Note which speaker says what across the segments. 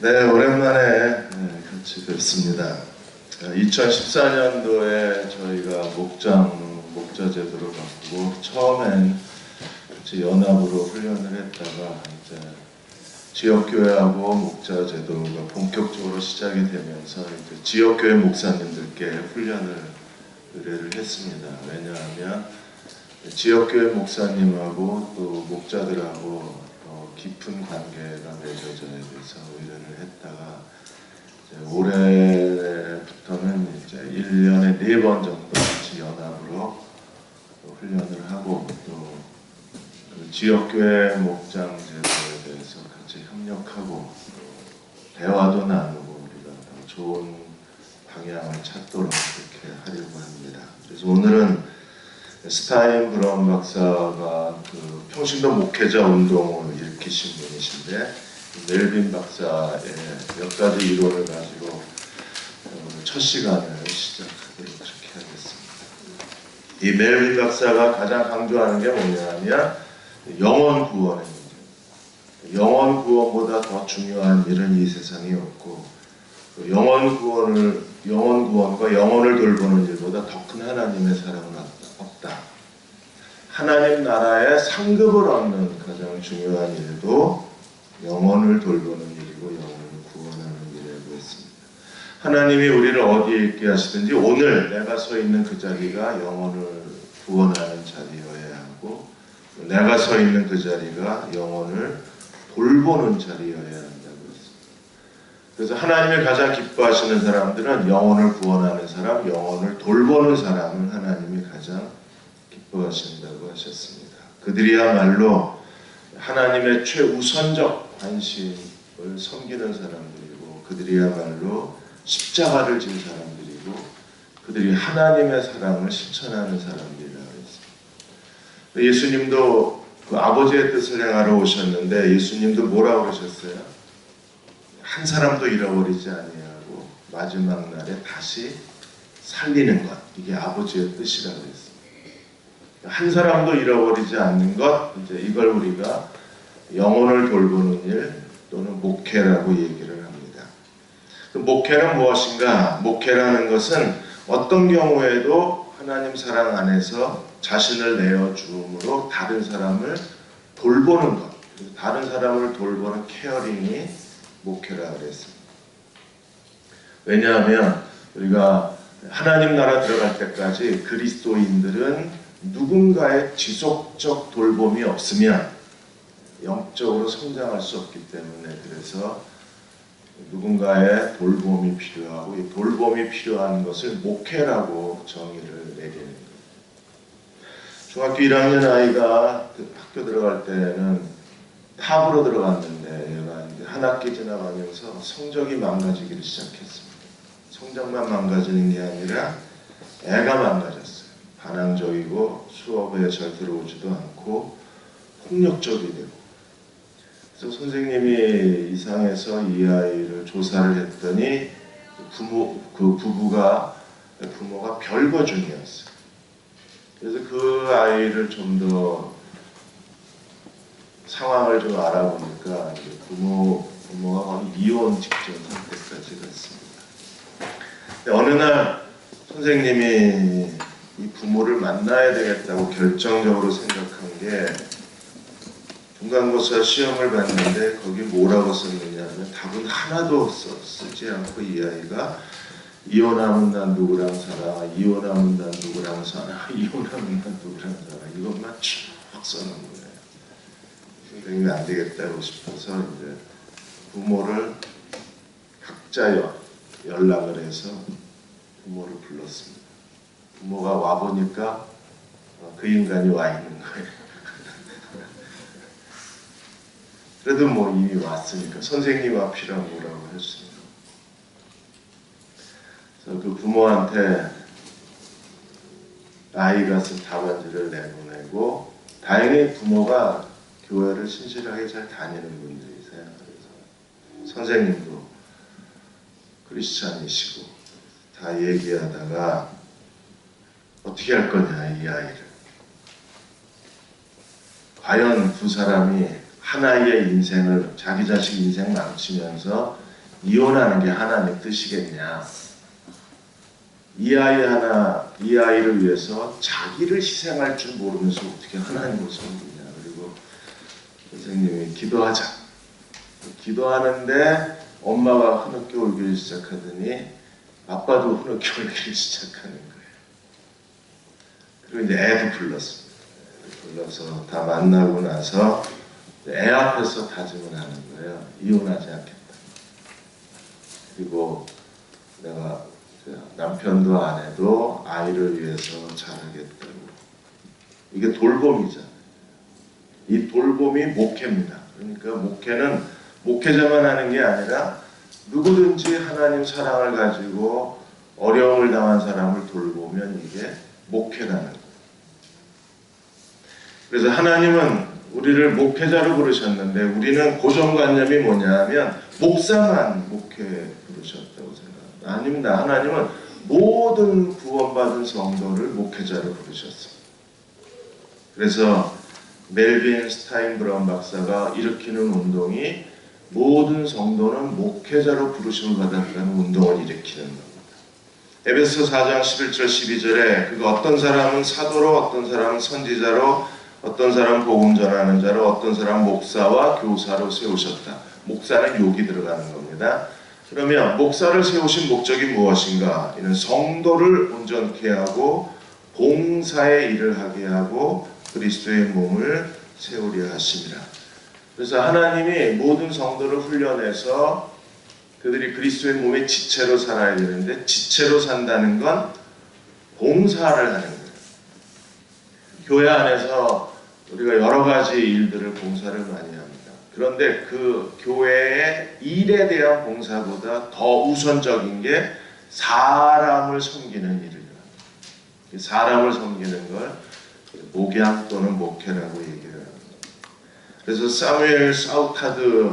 Speaker 1: 네, 오랜만에 같이 뵙습니다. 2014년도에 저희가 목자 제도를 바꾸고 처음엔 같이 연합으로 훈련을 했다가 이제 지역교회하고 목자 제도가 본격적으로 시작이 되면서 이제 지역교회 목사님들께 훈련을 의뢰를 했습니다. 왜냐하면 지역교회 목사님하고 또 목자들하고 깊은 관계가 맺어져야 돼서 의뢰를 했다가 이제 올해부터는 이제 1년에 4번 정도 같이 연합으로 훈련을 하고 또 그 지역교회 목장 제도에 대해서 같이 협력하고 또 대화도 나누고 우리가 더 좋은 방향을 찾도록 그렇게 하려고 합니다. 그래서 오늘은 스타인 브라운 박사가 그 평신도 목회자 운동을 일으키신 분이신데 멜빈 박사의 몇 가지 이론을 가지고 첫 시간을 시작하도록 그렇게 하겠습니다. 이 멜빈 박사가 가장 강조하는 게 뭐냐면 영혼 구원의 문제. 영혼 구원보다 더 중요한 일은 이 세상에 없고 영혼 구원과 영혼을 돌보는 일보다 더 큰 하나님의 사랑은 없다. 하나님 나라의 상급을 얻는 가장 중요한 일도 영혼을 돌보는 일이고 영혼을 구원하는 일이라고 했습니다. 하나님이 우리를 어디에 있게 하시든지 오늘 내가 서 있는 그 자리가 영혼을 구원하는 자리여야 하고 내가 서 있는 그 자리가 영혼을 돌보는 자리여야 한다고 했습니다. 그래서 하나님이 가장 기뻐하시는 사람들은 영혼을 구원하는 사람, 영혼을 돌보는 사람을 하나님이 가장 기뻐하신다고 하셨습니다. 그들이야말로 하나님의 최우선적 관심을 섬기는 사람들이고 그들이야말로 십자가를 진 사람들이고 그들이 하나님의 사랑을 실천하는 사람들이라고 했습니다. 예수님도 그 아버지의 뜻을 행하러 오셨는데 예수님도 뭐라고 하셨어요? 한 사람도 잃어버리지 아니하고 마지막 날에 다시 살리는 것, 이게 아버지의 뜻이라고 했습니다. 한 사람도 잃어버리지 않는 것, 이제 이걸 우리가 영혼을 돌보는 일 또는 목회라고 얘기를 합니다. 목회는 무엇인가? 목회라는 것은 어떤 경우에도 하나님 사랑 안에서 자신을 내어주므로 다른 사람을 돌보는 것, 다른 사람을 돌보는 케어링이 목회라고 그랬습니다. 왜냐하면 우리가 하나님 나라 들어갈 때까지 그리스도인들은 누군가의 지속적 돌봄이 없으면 영적으로 성장할 수 없기 때문에 그래서 누군가의 돌봄이 필요하고 이 돌봄이 필요한 것을 목회라고 정의를 내리는 거예요. 중학교 1학년 아이가 학교 들어갈 때는 탑으로 들어갔는데 얘가 이제 한 학기 지나가면서 성적이 망가지기를 시작했습니다. 성적만 망가지는 게 아니라 애가 망가졌어요. 반항적이고 수업에 잘 들어오지도 않고 폭력적이 되고 그래서 선생님이 이상해서 이 아이를 조사를 했더니 부모가 별거 중이었어요. 그래서 그 아이를 좀 더 상황을 좀 알아보니까 부모가 거의 이혼 직전 상태까지 갔습니다. 어느 날 선생님이 이 부모를 만나야 되겠다고 결정적으로 생각한 게 중간고사 시험을 봤는데 거기 뭐라고 썼느냐 하면 답은 하나도 쓰지 않고 이 아이가 이혼하면 난 누구랑 살아, 이혼하면 난 누구랑 살아, 이혼하면 난 누구랑 살아 이것만 쭉 써놓은 거예요. 선생님이 안 되겠다고 싶어서 이제 부모를 각자 연락을 해서 부모를 불렀습니다. 부모가 와보니까 그 인간이 와 있는 거예요. 그래도 뭐 이미 왔으니까 선생님 앞이라고 뭐라고 했습니다. 그래서 그 부모한테 아이가 쓴 답안지를 내보내고 다행히 부모가 교회를 신실하게 잘 다니는 분들이세요. 그래서 선생님도 크리스찬이시고 다 얘기하다가 어떻게 할 거냐 이 아이를. 과연 두 사람이 하나의 인생을 자기 자식 인생 망치면서 이혼하는 게 하나님 뜻이겠냐? 이 아이를 위해서 자기를 희생할 줄 모르면서 어떻게 하나님을 섬기냐? 그리고 선생님이 기도하자. 기도하는데 엄마가 흐느껴 울기 시작하더니 아빠도 흐느껴 울기 시작하는 거예요. 그리고 이제 애도 불렀습니다. 불러서 다 만나고 나서 애 앞에서 다짐을 하는 거예요. 이혼하지 않겠다. 그리고 내가 남편도 아내도 아이를 위해서 잘하겠다고. 이게 돌봄이잖아요. 이 돌봄이 목회입니다. 그러니까 목회는 목회자만 하는 게 아니라 누구든지 하나님 사랑을 가지고 어려움을 당한 사람을 돌보면 이게 목회라는 거예요. 그래서 하나님은 우리를 목회자로 부르셨는데 우리는 고정관념이 뭐냐면 목사만 목회 부르셨다고 생각합니다. 아닙니다. 하나님은 모든 구원받은 성도를 목회자로 부르셨어요. 그래서 멜빈 스타인브라운 박사가 일으키는 운동이 모든 성도는 목회자로 부르심을 받았다는 운동을 일으키는 겁니다. 에베소 4장 11절 12절에 그가 어떤 사람은 사도로 어떤 사람은 선지자로 어떤 사람은 복음 전하는 자로 어떤 사람은 목사와 교사로 세우셨다. 목사는 여기 들어가는 겁니다. 그러면 목사를 세우신 목적이 무엇인가? 이는 성도를 온전케 하고 봉사의 일을 하게 하고 그리스도의 몸을 세우려 하심이라. 그래서 하나님이 모든 성도를 훈련해서 그들이 그리스도의 몸의 지체로 살아야 되는데 지체로 산다는 건 봉사를 하는 거예요. 교회 안에서 우리가 여러 가지 일들을 봉사를 많이 합니다. 그런데 그 교회의 일에 대한 봉사보다 더 우선적인 게 사람을 섬기는 일을 합니다. 사람을 섬기는 걸 목양 또는 목회라고 얘기를 합니다. 그래서 사무엘 사우카드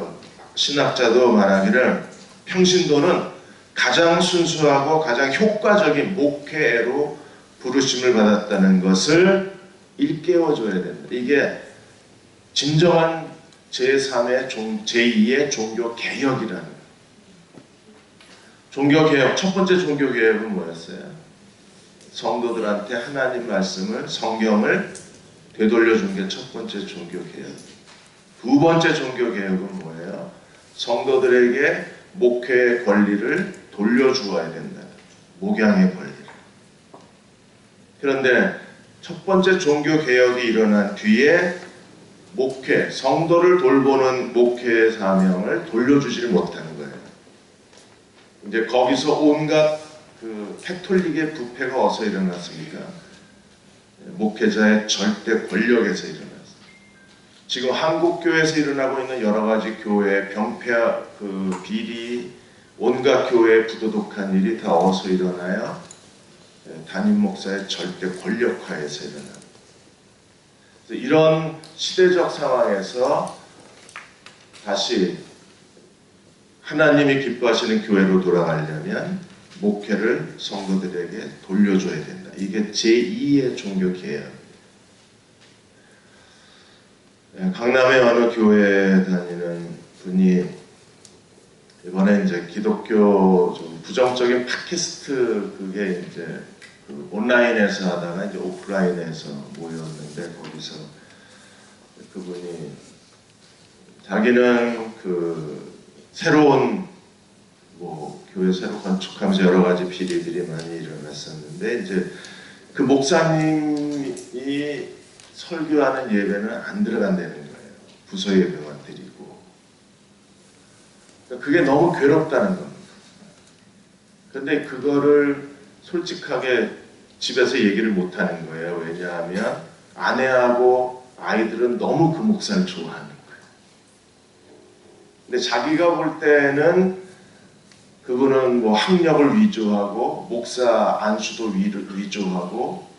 Speaker 1: 신학자도 말하기를 평신도는 가장 순수하고 가장 효과적인 목회로 부르심을 받았다는 것을 일깨워줘야 된다. 이게 진정한 제3의 제2의 종교개혁이라는 거예요. 종교개혁, 첫 번째 종교개혁은 뭐였어요? 성도들한테 하나님 말씀을, 성경을 되돌려준 게 첫 번째 종교개혁. 두 번째 종교개혁은 뭐예요? 성도들에게 목회의 권리를 돌려주어야 된다. 목양의 권리를. 그런데 첫 번째 종교개혁이 일어난 뒤에 목회, 성도를 돌보는 목회의 사명을 돌려주지를 못하는 거예요. 이제 거기서 온갖 캐톨릭의 부패가 어디서 일어났습니까? 목회자의 절대 권력에서 일어났어요. 지금 한국교회에서 일어나고 있는 여러 가지 교회, 병폐, 비리, 온갖 교회의 부도덕한 일이 다 어디서 일어나요? 담임 목사의 절대 권력화에서 일어납니다. 이런 시대적 상황에서 다시 하나님이 기뻐하시는 교회로 돌아가려면 목회를 성도들에게 돌려줘야 된다. 이게 제2의 종교개혁. 강남의 어느 교회에 다니는 분이 이번에 이제 기독교 좀 부정적인 팟캐스트 그게 이제 온라인에서 하다가 이제 오프라인에서 모였는데 거기서 그분이 자기는 새로운 교회 새로 건축하면서 여러 가지 비리들이 많이 일어났었는데 이제 그 목사님이 설교하는 예배는 안 들어간다는 거예요. 부서 예배만 드리고. 그게 너무 괴롭다는 겁니다. 근데 그거를 솔직하게 집에서 얘기를 못 하는 거예요. 왜냐하면 아내하고 아이들은 너무 그 목사를 좋아하는 거예요. 근데 자기가 볼 때는 그분은 학력을 위조하고 목사 안수도 위조하고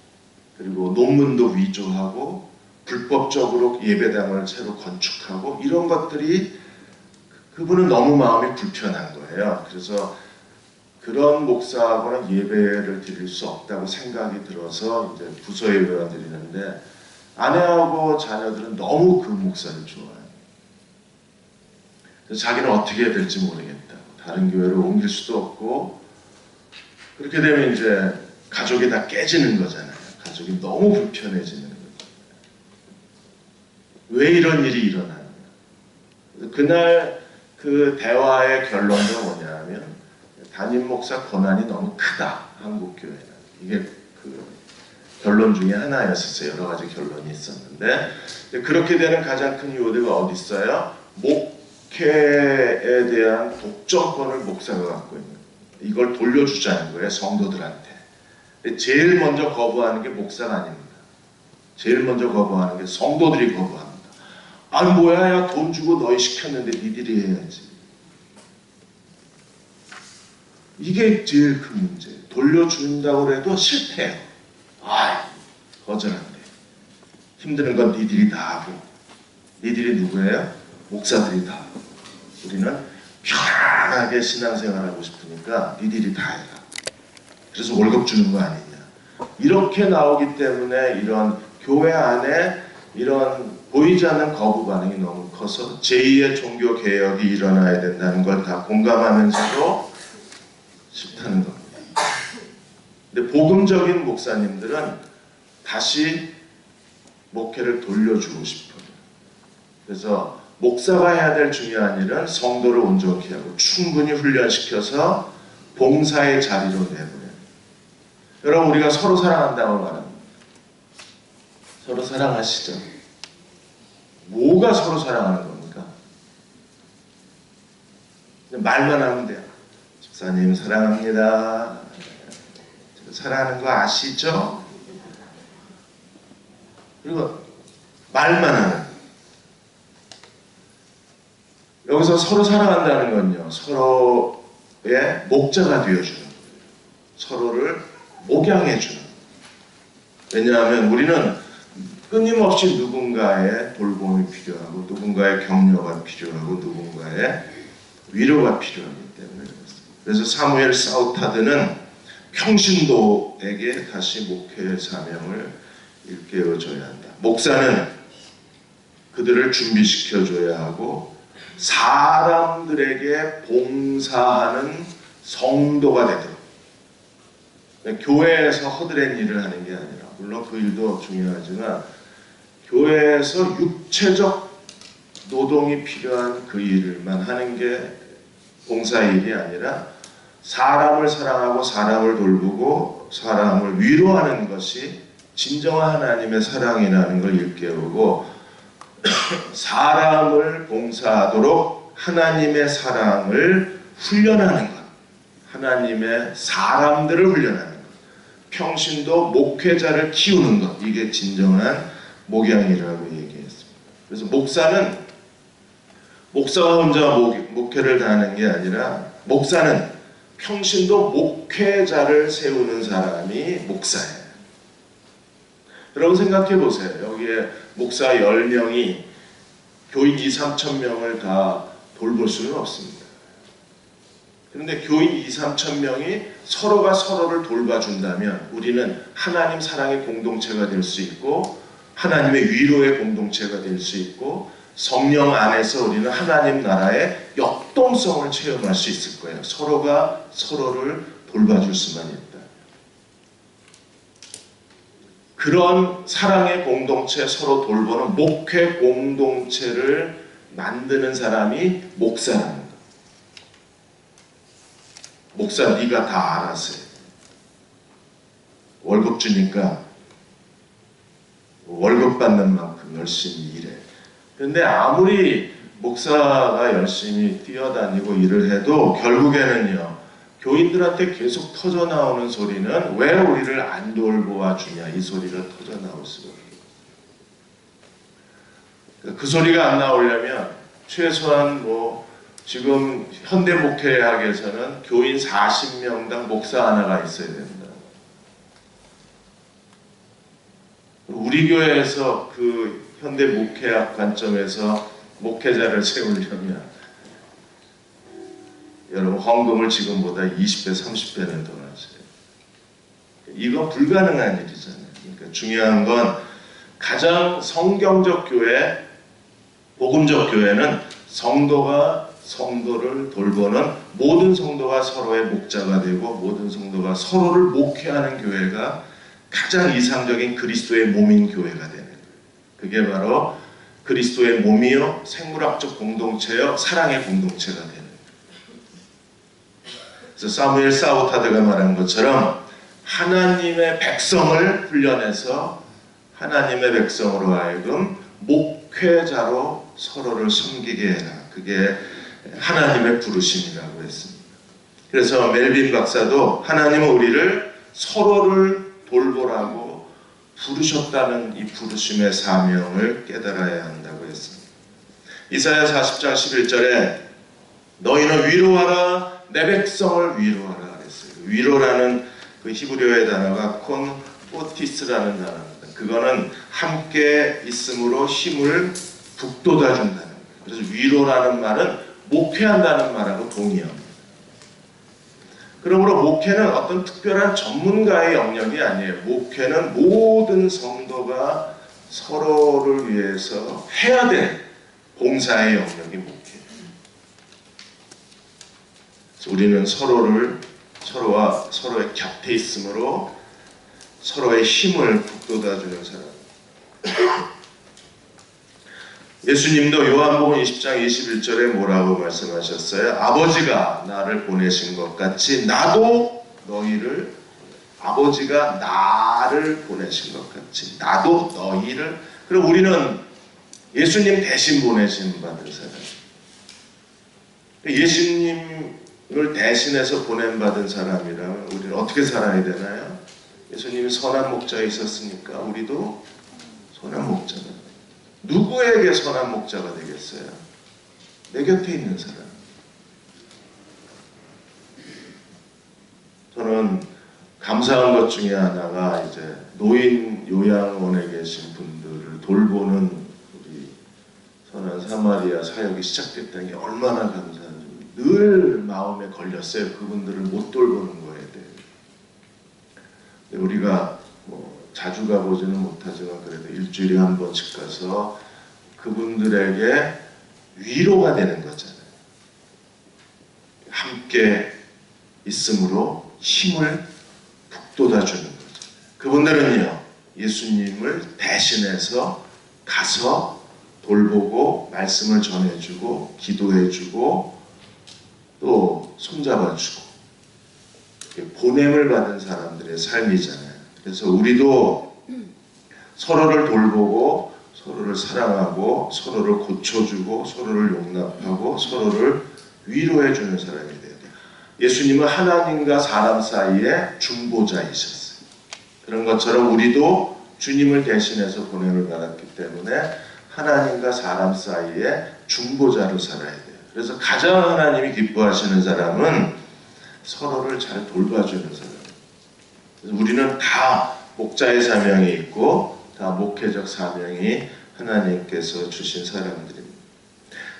Speaker 1: 그리고 논문도 위조하고 불법적으로 예배당을 새로 건축하고 이런 것들이 그분은 너무 마음이 불편한 거예요. 그래서 그런 목사하고는 예배를 드릴 수 없다고 생각이 들어서 이제 부서 예배를 드리는데 아내하고 자녀들은 너무 그 목사를 좋아해요. 그래서 자기는 어떻게 해야 될지 모르겠다고 다른 교회로 옮길 수도 없고, 그렇게 되면 이제 가족이 다 깨지는 거잖아요. 가족이 너무 불편해지는 거죠. 왜 이런 일이 일어나느냐. 그날 그 대화의 결론은 뭐냐면 담임 목사 권한이 너무 크다. 한국 교회는. 이게 그 결론 중에 하나였었어요. 여러 가지 결론이 있었는데 그렇게 되는 가장 큰 이유가 어디 있어요? 목회에 대한 독점권을 목사가 갖고 있는 거예요. 이걸 돌려주자는 거예요. 성도들한테. 제일 먼저 거부하는 게 목사가 아닙니다. 제일 먼저 거부하는 게 성도들이 거부합니다. 아 뭐야, 야 돈 주고 너희 시켰는데 니들이 해야지. 이게 제일 큰 문제. 돌려준다고 해도 실패해요. 아, 거절한대. 힘드는 건 니들이 다 하고. 니들이 누구예요? 목사들이 다 하고. 우리는 편안하게 신앙생활하고 싶으니까 니들이 다 해라. 그래서 월급 주는 거 아니냐. 이렇게 나오기 때문에 이런 교회 안에 이런 보이지 않는 거부 반응이 너무 커서 제2의 종교 개혁이 일어나야 된다는 걸 다 공감하면서도 싫다는 겁니다. 근데 복음적인 목사님들은 다시 목회를 돌려주고 싶어요. 그래서 목사가 해야 될 중요한 일은 성도를 온전케 하고 충분히 훈련시켜서 봉사의 자리로 내보내요. 여러분, 우리가 서로 사랑한다고 말합니다. 서로 사랑하시죠. 뭐가 서로 사랑하는 겁니까? 말만 하면 돼요. 집사님 사랑합니다. 사랑하는 거 아시죠? 그리고 말만 하는. 여기서 서로 사랑한다는 건요, 서로의 목자가 되어주는 거예요. 서로를 목양해주는. 왜냐하면 우리는 끊임없이 누군가의 돌봄이 필요하고 누군가의 격려가 필요하고 누군가의 위로가 필요하기 때문에 그렇습니다. 그래서 사무엘 사우타드는 평신도에게 다시 목회의 사명을 일깨워줘야 한다. 목사는 그들을 준비시켜줘야 하고 사람들에게 봉사하는 성도가 되도록. 교회에서 허드렛 일을 하는 게 아니라, 물론 그 일도 중요하지만 교회에서 육체적 노동이 필요한 그 일만 하는 게 봉사일이 아니라 사람을 사랑하고 사람을 돌보고 사람을 위로하는 것이 진정한 하나님의 사랑이라는 걸 일깨우고 사람을 봉사하도록 하나님의 사랑을 훈련하는 것, 하나님의 사람들을 훈련하는 것, 평신도 목회자를 키우는 것, 이게 진정한 목양이라고 얘기했습니다. 그래서 목사가 혼자 목회를 다하는 게 아니라 목사는 평신도 목회자를 세우는 사람이 목사예요. 여러분 생각해 보세요. 여기에 목사 10명이 교인 2~3천 명을 다 돌볼 수는 없습니다. 그런데 교인 2~3천 명이 서로가 서로를 돌봐준다면 우리는 하나님 사랑의 공동체가 될 수 있고 하나님의 위로의 공동체가 될 수 있고 성령 안에서 우리는 하나님 나라의 역동성을 체험할 수 있을 거예요. 서로가 서로를 돌봐줄 수만 있다. 그런 사랑의 공동체, 서로 돌보는 목회 공동체를 만드는 사람이 목사라는 거예요. 목사 네가 다 알아서 해. 월급 주니까 월급 받는 만큼 열심히 일해. 그런데 아무리 목사가 열심히 뛰어다니고 일을 해도 결국에는요, 교인들한테 계속 터져나오는 소리는 왜 우리를 안 돌보아 주냐, 이 소리가 터져나올 수밖에 없어요. 그 소리가 안 나오려면 최소한 지금 현대 목회학에서는 교인 40명당 목사 하나가 있어야 된다. 우리 교회에서 그 현대 목회학 관점에서 목회자를 세우려면 여러분 헌금을 지금보다 20배, 30배는 더 하세요. 이건 불가능한 일이잖아요. 그러니까 중요한 건 가장 성경적 교회, 복음적 교회는 성도가 성도를 돌보는 모든 성도가 서로의 목자가 되고 모든 성도가 서로를 목회하는 교회가 가장 이상적인 그리스도의 몸인 교회가 되는 거예요. 그게 바로 그리스도의 몸이요 생물학적 공동체요 사랑의 공동체가 되는 거예요. 그래서 사무엘 사우타드가 말한 것처럼 하나님의 백성을 훈련해서 하나님의 백성으로 하여금 목회자로 서로를 섬기게 해라. 그게 하나님의 부르심이라고 했습니다. 그래서 멜빈 박사도 하나님은 우리를 서로를 돌보라고 부르셨다는 이 부르심의 사명을 깨달아야 한다고 했습니다. 이사야 40장 11절에 너희는 위로하라 내 백성을 위로하라 그랬어요. 위로라는 그 히브리어의 단어가 콘포티스라는 단어입니다. 그거는 함께 있음으로 힘을 북돋아준다는 거예요. 그래서 위로라는 말은 목회한다는 말하고 동의합니다. 그러므로 목회는 어떤 특별한 전문가의 영역이 아니에요. 목회는 모든 성도가 서로를 위해서 해야 될 봉사의 영역이 목회예요. 우리는 서로와 서로의 곁에 있으므로 서로의 힘을 북돋아주는 사람. 예수님도 요한복음 20장 21절에 뭐라고 말씀하셨어요? 아버지가 나를 보내신 것 같이 나도 너희를 아버지가 나를 보내신 것 같이 나도 너희를. 그럼 우리는 예수님 대신 보내신 받은 사람. 예수님을 대신해서 보냄받은 사람이라면 우리는 어떻게 살아야 되나요? 예수님이 선한 목자에 있었으니까 우리도 선한 목자가. 누구에게 선한 목자가 되겠어요? 내 곁에 있는 사람. 저는 감사한 것 중에 하나가 이제 노인 요양원에 계신 분들을 돌보는 우리 선한 사마리아 사역이 시작됐다는 게 얼마나 감사한지 늘 마음에 걸렸어요. 그분들을 못 돌보는 거에 대해. 우리가 자주 가보지는 못하지만 그래도 일주일에 한 번씩 가서 그분들에게 위로가 되는 거잖아요. 함께 있음으로 힘을 북돋아주는 거죠. 그분들은요, 예수님을 대신해서 가서 돌보고 말씀을 전해주고 기도해주고 또 손잡아주고 보냄을 받은 사람들의 삶이잖아요. 그래서 우리도 서로를 돌보고 서로를 사랑하고 서로를 고쳐주고 서로를 용납하고 서로를 위로해주는 사람이 돼야 돼요. 예수님은 하나님과 사람 사이에 중보자이셨어요. 그런 것처럼 우리도 주님을 대신해서 보냄을 받았기 때문에 하나님과 사람 사이에 중보자로 살아야 돼요. 그래서 가장 하나님이 기뻐하시는 사람은 서로를 잘 돌봐주는 사람. 그래서 우리는 다 목자의 사명이 있고 다 목회적 사명이 하나님께서 주신 사람들입니다.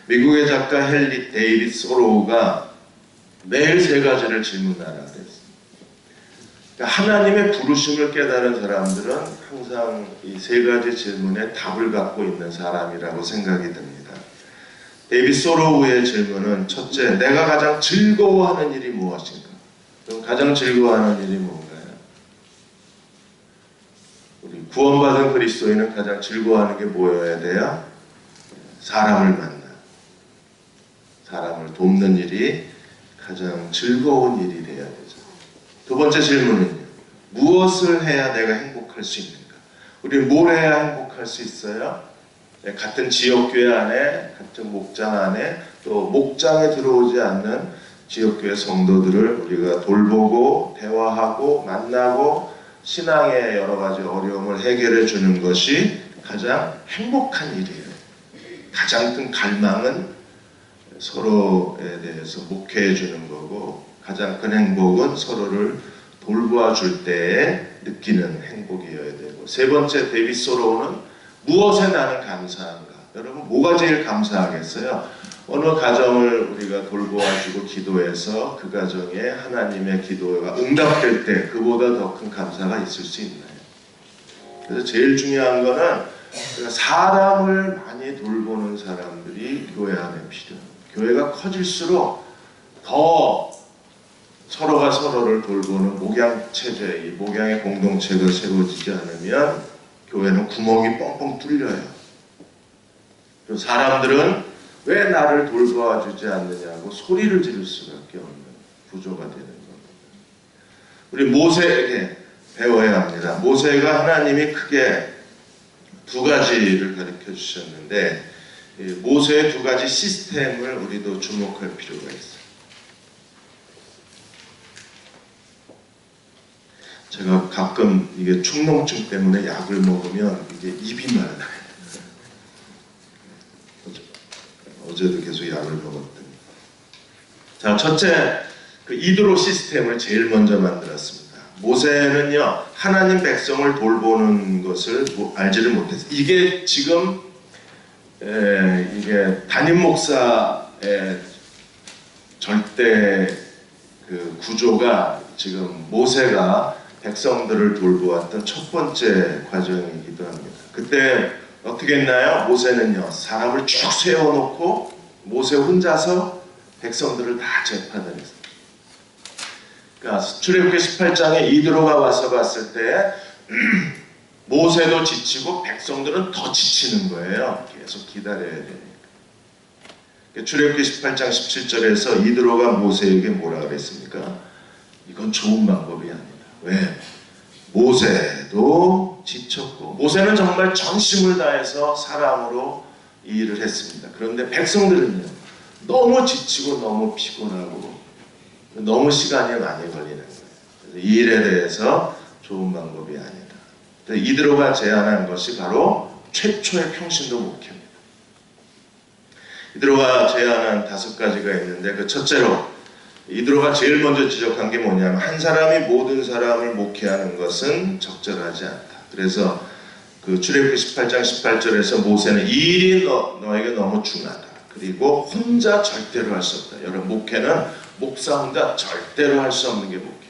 Speaker 1: 미국의 작가 헨리 데이빗 소로우가 매일 세 가지를 질문하라 그랬습니다. 그러니까 하나님의 부르심을 깨달은 사람들은 항상 이 세 가지 질문에 답을 갖고 있는 사람이라고 생각이 듭니다. 데이빗 소로우의 질문은 첫째, 내가 가장 즐거워하는 일이 무엇인가? 그럼 가장 즐거워하는 일이 뭔가요? 우리 구원받은 그리스도인은 가장 즐거워하는 게 뭐여야 돼요? 사람을 만나, 사람을 돕는 일이 가장 즐거운 일이 돼야 되죠. 두 번째 질문은요, 무엇을 해야 내가 행복할 수 있는가? 우리는 뭘 해야 행복할 수 있어요? 같은 지역교회 안에, 같은 목장 안에, 또 목장에 들어오지 않는 지역교회 성도들을 우리가 돌보고 대화하고 만나고 신앙의 여러 가지 어려움을 해결해 주는 것이 가장 행복한 일이에요. 가장 큰 갈망은 서로에 대해서 목회해 주는 거고 가장 큰 행복은 서로를 돌보아 줄 때에 느끼는 행복이어야 되고, 세 번째 데이빗 소로우는 무엇에 나는 감사한가? 여러분 뭐가 제일 감사하겠어요? 어느 가정을 우리가 돌보아주고 기도해서 그 가정에 하나님의 기도가 응답될 때 그보다 더 큰 감사가 있을 수 있나요? 그래서 제일 중요한 거는 사람을 많이 돌보는 사람들이 교회 안에 필요합니다. 교회가 커질수록 더 서로가 서로를 돌보는 목양체제, 이 목양의 공동체가 세워지지 않으면 교회는 구멍이 뻥뻥 뚫려요. 그래서 사람들은 왜 나를 돌보아주지 않느냐고 소리를 지를 수밖에 없는 구조가 되는 겁니다. 우리 모세에게 배워야 합니다. 모세가 하나님이 크게 두 가지를 가르쳐 주셨는데 모세의 두 가지 시스템을 우리도 주목할 필요가 있어요. 제가 가끔 이게 축농증 때문에 약을 먹으면 이게 입이 말라요. 어제도 계속 약을 먹었더니. 자, 첫째, 그 이드로 시스템을 제일 먼저 만들었습니다. 모세는요, 하나님 백성을 돌보는 것을 알지를 못했어요. 이게 지금 이게 담임 목사의 절대 그 구조가 지금 모세가 백성들을 돌보았던 첫 번째 과정이기도 합니다. 그때 어떻게 했나요? 모세는요, 사람을 쭉 세워놓고 모세 혼자서 백성들을 다 재판을 했어요. 그러니까 출애굽기 18장에 이드로가 와서 봤을 때 모세도 지치고 백성들은 더 지치는 거예요. 계속 기다려야 되니까. 출애굽기 18장 17절에서 이드로가 모세에게 뭐라 그랬습니까? 이건 좋은 방법이 아니다. 왜? 모세도 지쳤고, 모세는 정말 전심을 다해서 사람으로 이 일을 했습니다. 그런데 백성들은요, 너무 지치고 너무 피곤하고 너무 시간이 많이 걸리는 거예요. 그래서 이 일에 대해서 좋은 방법이 아니다. 이드로가 제안한 것이 바로 최초의 평신도 목회입니다. 이드로가 제안한 5가지가 있는데, 그 첫째로 이드로가 제일 먼저 지적한 게 뭐냐면, 한 사람이 모든 사람을 목회하는 것은 적절하지 않다. 그래서 그 출애굽기 18장 18절에서 모세는 이 일이 너에게 너무 중하다. 그리고 혼자 절대로 할 수 없다. 여러분, 목회는 목사 혼자 절대로 할 수 없는 게 목회.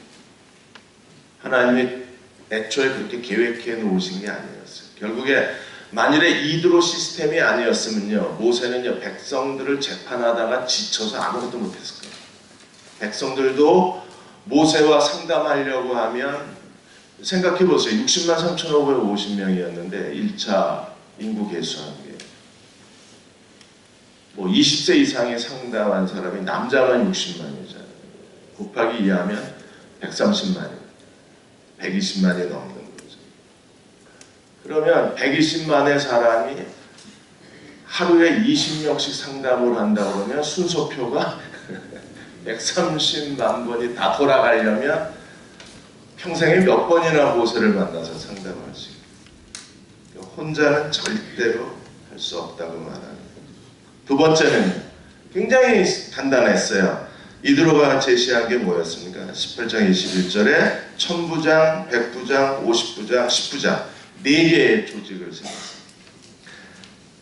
Speaker 1: 하나님이 애초에 그렇게 계획해 놓으신 게 아니었어요. 결국에 만일에 이드로 시스템이 아니었으면요, 모세는요, 백성들을 재판하다가 지쳐서 아무것도 못했을 거예요. 백성들도 모세와 상담하려고 하면, 생각해 보세요. 60만 3,550명이었는데 1차 인구 개수한 게 뭐 20세 이상의 상담한 사람이 남자만 60만이잖아요. 곱하기 2하면 130만이에요. 120만이 넘는 거죠. 그러면 120만의 사람이 하루에 20명씩 상담을 한다 그러면 순서표가 130만 번이 다 돌아가려면 평생에 몇 번이나 모세를 만나서 상담할 수 있어요. 혼자는 절대로 할 수 없다고 말합니다. 두 번째는 굉장히 간단했어요. 이드로가 제시한 게 뭐였습니까? 18장 21절에 천부장, 백부장, 50부장, 10부장 4개의 조직을 세웠습니다.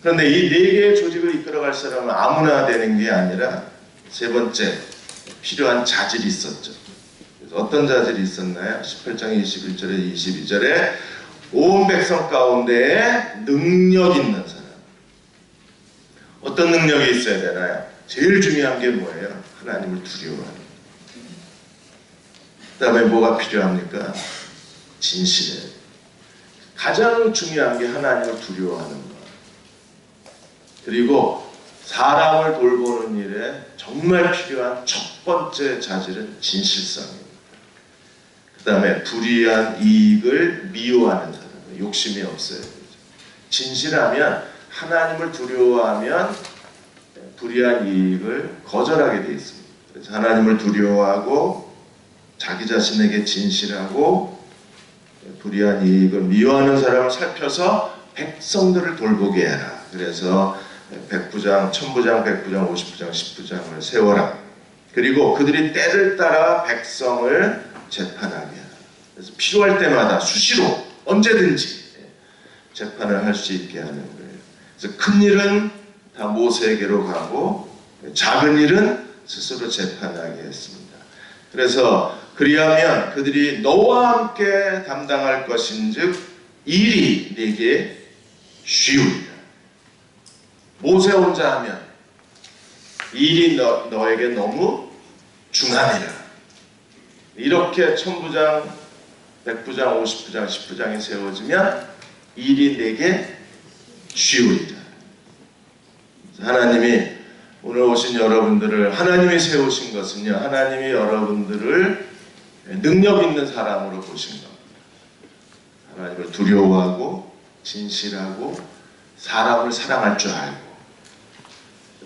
Speaker 1: 그런데 이 4개의 조직을 이끌어갈 사람은 아무나 되는 게 아니라, 세 번째, 필요한 자질이 있었죠. 그래서 어떤 자질이 있었나요? 18장 21절에 22절에 온 백성 가운데에 능력 있는 사람. 어떤 능력이 있어야 되나요? 제일 중요한 게 뭐예요? 하나님을 두려워하는. 그 다음에 뭐가 필요합니까? 진실이에요. 가장 중요한 게 하나님을 두려워하는 것. 그리고 사람을 돌보는 일에 정말 필요한 첫 번째 자질은 진실성입니다. 그 다음에 불이한 이익을 미워하는 사람, 욕심이 없어야 되죠. 진실하면, 하나님을 두려워하면 불이한 이익을 거절하게 되어 있습니다. 그래서 하나님을 두려워하고 자기 자신에게 진실하고 불이한 이익을 미워하는 사람을 살펴서 백성들을 돌보게 해라. 그래서 백부장, 천부장, 백부장, 50부장, 10부장을 세워라. 그리고 그들이 때를 따라 백성을 재판하게 해라. 그래서 필요할 때마다 수시로 언제든지 재판을 할 수 있게 하는 거예요. 그래서 큰 일은 다 모세에게로 가고 작은 일은 스스로 재판하게 했습니다. 그래서 그리하면 그들이 너와 함께 담당할 것인즉 일이 네게 쉬우리라. 모세 혼자 하면 일이 너에게 너무 중하니라. 이렇게 천부장, 백부장, 50부장, 10부장이 세워지면 일이 내게 쉬우리라. 하나님이 오늘 오신 여러분들을 하나님이 세우신 것은요, 하나님이 여러분들을 능력 있는 사람으로 보신 겁니다. 하나님을 두려워하고 진실하고 사람을 사랑할 줄 알고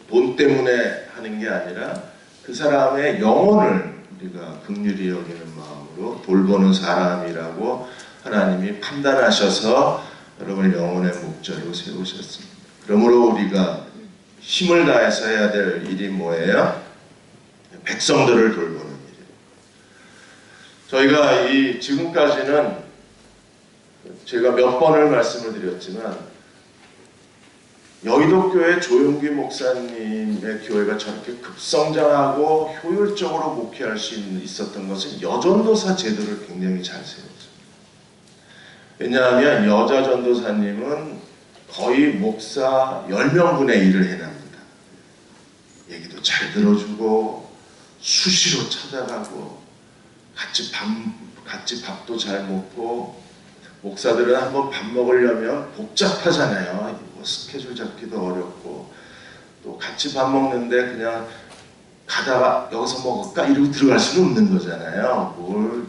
Speaker 1: 돈 때문에 하는 게 아니라 그 사람의 영혼을 우리가 긍휼히 여기는 마음으로 돌보는 사람이라고 하나님이 판단하셔서 여러분을 영혼의 목자로 세우셨습니다. 그러므로 우리가 힘을 다해서 해야 될 일이 뭐예요? 백성들을 돌보는 일이에요. 저희가 지금까지는 제가 몇 번을 말씀을 드렸지만 여의도교회 조용기 목사님의 교회가 저렇게 급성장하고 효율적으로 목회할 수 있었던 것은 여전도사 제도를 굉장히 잘 세웠죠. 왜냐하면 여자 전도사님은 거의 목사 10명분의 일을 해납니다. 얘기도 잘 들어주고 수시로 찾아가고 같이 밥도 잘 먹고, 목사들은 한번 밥 먹으려면 복잡하잖아요. 뭐 스케줄 잡기도 어렵고, 또 같이 밥 먹는데 그냥 가다가 여기서 먹을까 이러고 들어갈 수는 없는 거잖아요. 뭐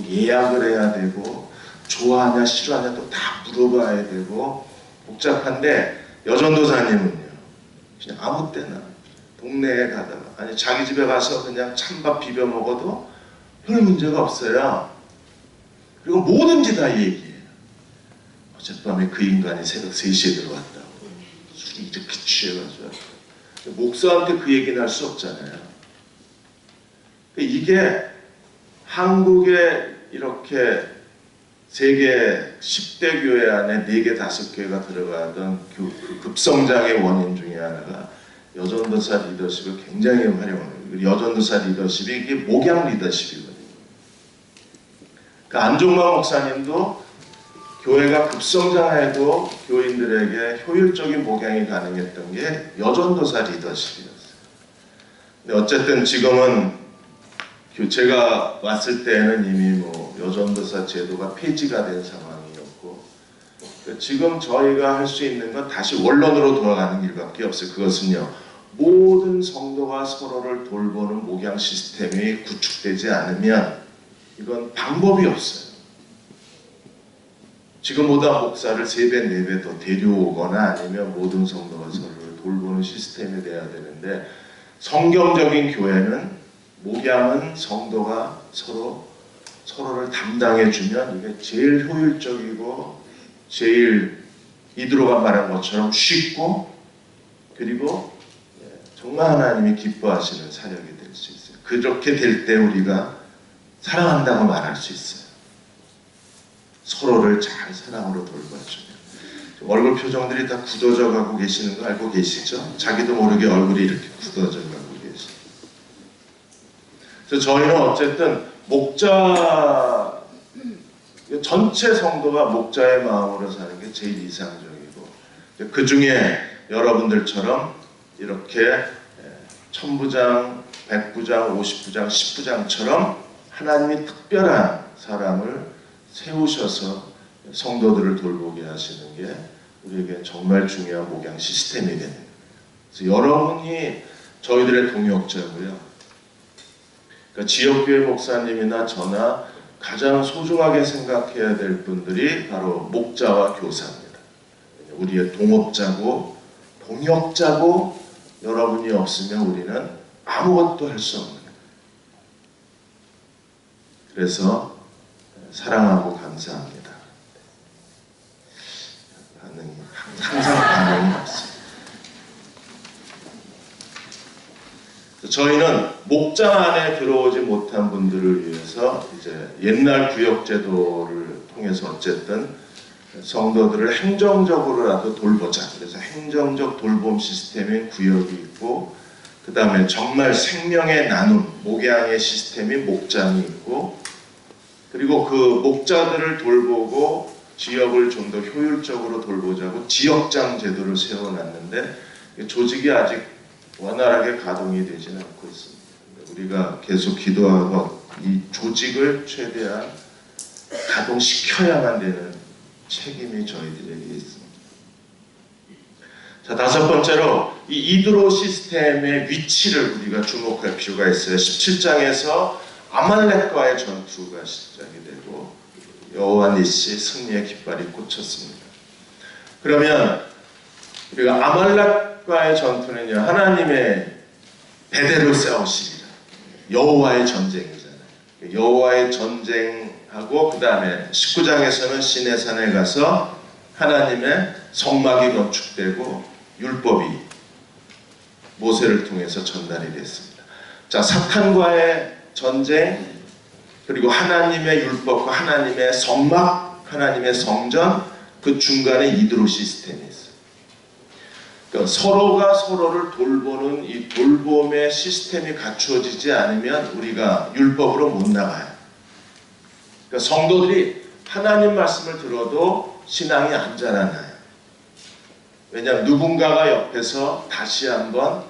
Speaker 1: 예약을 해야 되고 좋아하냐 싫어하냐 또 다 물어봐야 되고 복잡한데, 여전도사님은요 그냥 아무 때나 동네에 가다가 아니 자기 집에 가서 그냥 찬밥 비벼 먹어도 별 문제가 없어요. 그리고 뭐든지 다 얘기해요. 어젯밤에 그 인간이 새벽 3시에 들어왔다고 술이 이렇게 취해가지고. 목사한테 그 얘기는 할 수 없잖아요. 이게 한국에 이렇게 세계 10대 교회 안에 4개, 5개가 들어가던 그 급성장의 원인 중에 하나가 여전도사 리더십을 굉장히 활용하는 거예요. 여전도사 리더십이 이게 목양 리더십이거든요. 그러니까 안종만 목사님도 교회가 급성장해도 교인들에게 효율적인 목양이 가능했던 게 여전도사 리더십이었어요. 근데 어쨌든 지금은 제가 왔을 때는 이미 뭐 여전도사 제도가 폐지가 된 상황이었고, 지금 저희가 할 수 있는 건 다시 원론으로 돌아가는 일밖에 없어요. 그것은요, 모든 성도가 서로를 돌보는 목양 시스템이 구축되지 않으면 이건 방법이 없어요. 지금보다 목사를 3배, 4배 더 데려오거나 아니면 모든 성도가 서로를 돌보는 시스템이 돼야 되는데, 성경적인 교회는 목양은 성도가 서로를 담당해주면 이게 제일 효율적이고 제일 이드로가 말한 것처럼 쉽고, 그리고 정말 하나님이 기뻐하시는 사역이 될 수 있어요. 그렇게 될 때 우리가 사랑한다고 말할 수 있어요. 서로를 잘 사랑으로 돌봐주면. 얼굴 표정들이 다 굳어져 가고 계시는 거 알고 계시죠? 자기도 모르게 얼굴이 이렇게 굳어져 가고 계시죠. 그래서 저희는 어쨌든 목자, 전체 성도가 목자의 마음으로 사는 게 제일 이상적이고, 그 중에 여러분들처럼 이렇게 천부장, 백부장, 50부장, 10부장처럼 하나님이 특별한 사람을 세우셔서 성도들을 돌보게 하시는 게 우리에게 정말 중요한 목양 시스템이 되는 거예요. 그래서 여러분이 저희들의 동역자고요. 그러니까 지역교회 목사님이나 저나 가장 소중하게 생각해야 될 분들이 바로 목자와 교사입니다. 우리의 동업자고 동역자고, 여러분이 없으면 우리는 아무것도 할 수 없는 거예요. 그래서 사랑하고 감사합니다. 항상 반응이 없어요. 저희는 목장 안에 들어오지 못한 분들을 위해서 이제 옛날 구역제도를 통해서 어쨌든 성도들을 행정적으로라도 돌보자. 그래서 행정적 돌봄 시스템인 구역이 있고, 그 다음에 정말 생명의 나눔, 목양의 시스템이 목장이 있고, 그리고 그 목자들을 돌보고 지역을 좀 더 효율적으로 돌보자고 지역장 제도를 세워놨는데, 조직이 아직 원활하게 가동이 되지는 않고 있습니다. 우리가 계속 기도하고 이 조직을 최대한 가동시켜야만 되는 책임이 저희들에게 있습니다. 자, 다섯 번째로 이 이드로 시스템의 위치를 우리가 주목할 필요가 있어요. 17장에서 아말렉과의 전투가 시작이 되고 여호와 니시 승리의 깃발이 꽂혔습니다. 그러면 우리가 아말렉과의 전투는요, 하나님의 대대로 싸우시리라. 여호와의 전쟁이잖아요. 여호와의 전쟁하고 그 다음에 19장에서는 시내산에 가서 하나님의 성막이 건축되고 율법이 모세를 통해서 전달이 됐습니다. 자, 사탄과의 전쟁, 그리고 하나님의 율법과 하나님의 성막, 하나님의 성전, 그 중간에 이드로 시스템이 있어요. 그러니까 서로가 서로를 돌보는 이 돌봄의 시스템이 갖추어지지 않으면 우리가 율법으로 못 나가요. 그러니까 성도들이 하나님 말씀을 들어도 신앙이 안 자라나요. 왜냐하면 누군가가 옆에서 다시 한번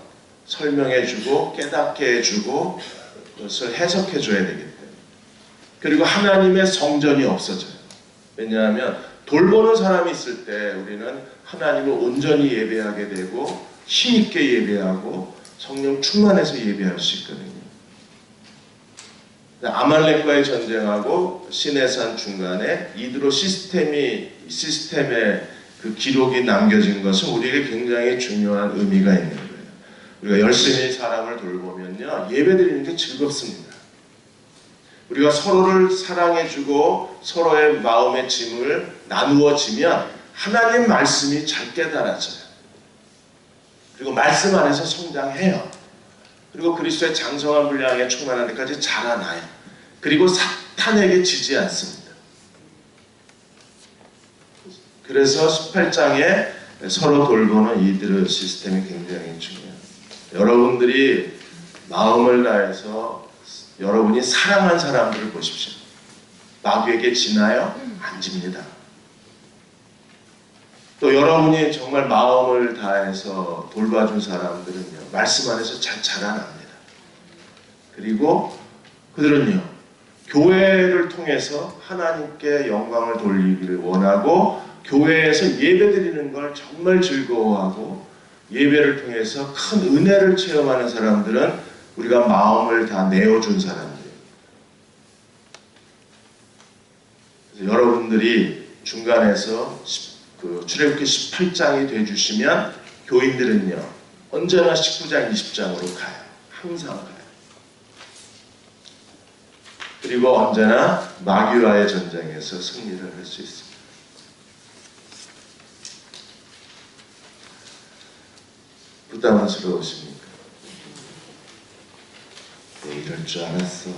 Speaker 1: 설명해주고 깨닫게 해주고 그것을 해석해줘야 되기 때문에. 그리고 하나님의 성전이 없어져요. 왜냐하면 돌보는 사람이 있을 때 우리는 하나님을 온전히 예배하게 되고 힘있게 예배하고 성령 충만해서 예배할 수 있거든요. 아말렉과의 전쟁하고 시내산 중간에 이드로 시스템의 그 기록이 남겨진 것은 우리에게 굉장히 중요한 의미가 있는 거예요. 우리가 열심히 사람을 돌보면요, 예배드리는 게 즐겁습니다. 우리가 서로를 사랑해주고 서로의 마음의 짐을 나누어지면 하나님 말씀이 잘 깨달아져요. 그리고 말씀 안에서 성장해요. 그리고 그리스도의 장성한 분량에 충만한 데까지 자라나요. 그리고 사탄에게 지지 않습니다. 그래서 18장에 서로 돌보는 이드로 시스템이 굉장히 중요해요. 여러분들이 마음을 다해서 여러분이 사랑한 사람들을 보십시오. 마귀에게 지나요? 안 집니다. 또 여러분이 정말 마음을 다해서 돌봐준 사람들은요, 말씀 안에서 잘 자라납니다. 그리고 그들은요, 교회를 통해서 하나님께 영광을 돌리기를 원하고 교회에서 예배드리는 걸 정말 즐거워하고 예배를 통해서 큰 은혜를 체험하는 사람들은 우리가 마음을 다 내어준 사람들이에요. 그래서 여러분들이 중간에서 출애굽기 18장이 돼주시면 교인들은요, 언제나 19장, 20장으로 가요. 항상 가요. 그리고 언제나 마귀와의 전쟁에서 승리를 할 수 있습니다. 부담스러우십니까? 네, 이럴 줄 알았어.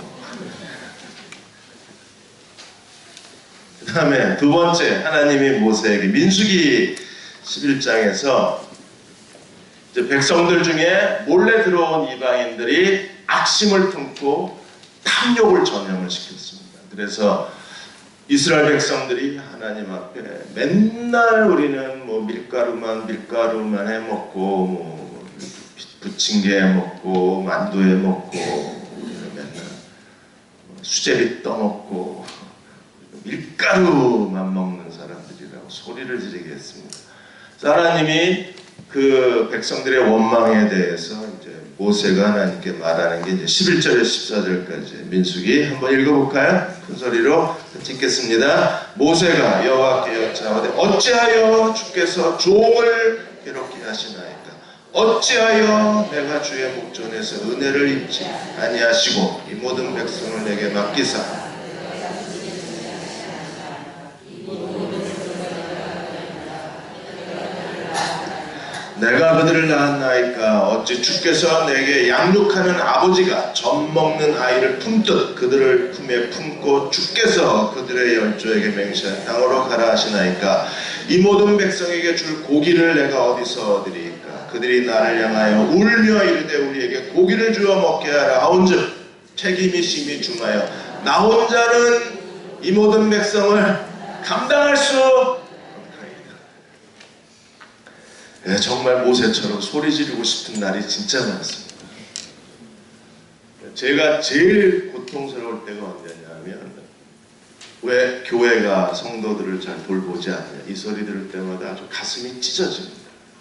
Speaker 1: 그 다음에 두 번째, 하나님이 모세에게 민수기 11장에서 이제 백성들 중에 몰래 들어온 이방인들이 악심을 품고 탐욕을 전염을 시켰습니다. 그래서 이스라엘 백성들이 하나님 앞에 맨날 우리는 뭐 밀가루만 해먹고 뭐 부침개 해먹고 만두 해먹고 우리는 맨날 수제비 떠먹고 밀가루만 먹는 사람들이라고 소리를 지르게 했습니다. 하나님이 그 백성들의 원망에 대해서 이제 모세가 하나님께 말하는 게 이제 11절에서 14절까지 민수기 한번 읽어볼까요? 큰 소리로 찍겠습니다. 모세가 여호와께 여짜오되 어찌하여 주께서 종을 괴롭게 하시나이까? 어찌하여 내가 주의 목전에서 은혜를 입지 아니하시고 이 모든 백성을 내게 맡기사 내가 그들을 낳았나이까? 어찌 주께서 내게 양육하는 아버지가 젖 먹는 아이를 품듯 그들을 품에 품고 주께서 그들의 열조에게 맹세한 땅으로 가라 하시나이까? 이 모든 백성에게 줄 고기를 내가 어디서 얻으리이까? 그들이 나를 향하여 울며 이르되 우리에게 고기를 주어 먹게 하라 하온즉 책임이 심히 중하여 나 혼자는 이 모든 백성을 감당할 수 정말 모세처럼 소리 지르고 싶은 날이 진짜 많습니다. 제가 제일 고통스러울 때가 언제냐면 왜 교회가 성도들을 잘 돌보지 않냐 이 소리 들을 때마다 아주 가슴이 찢어집니다.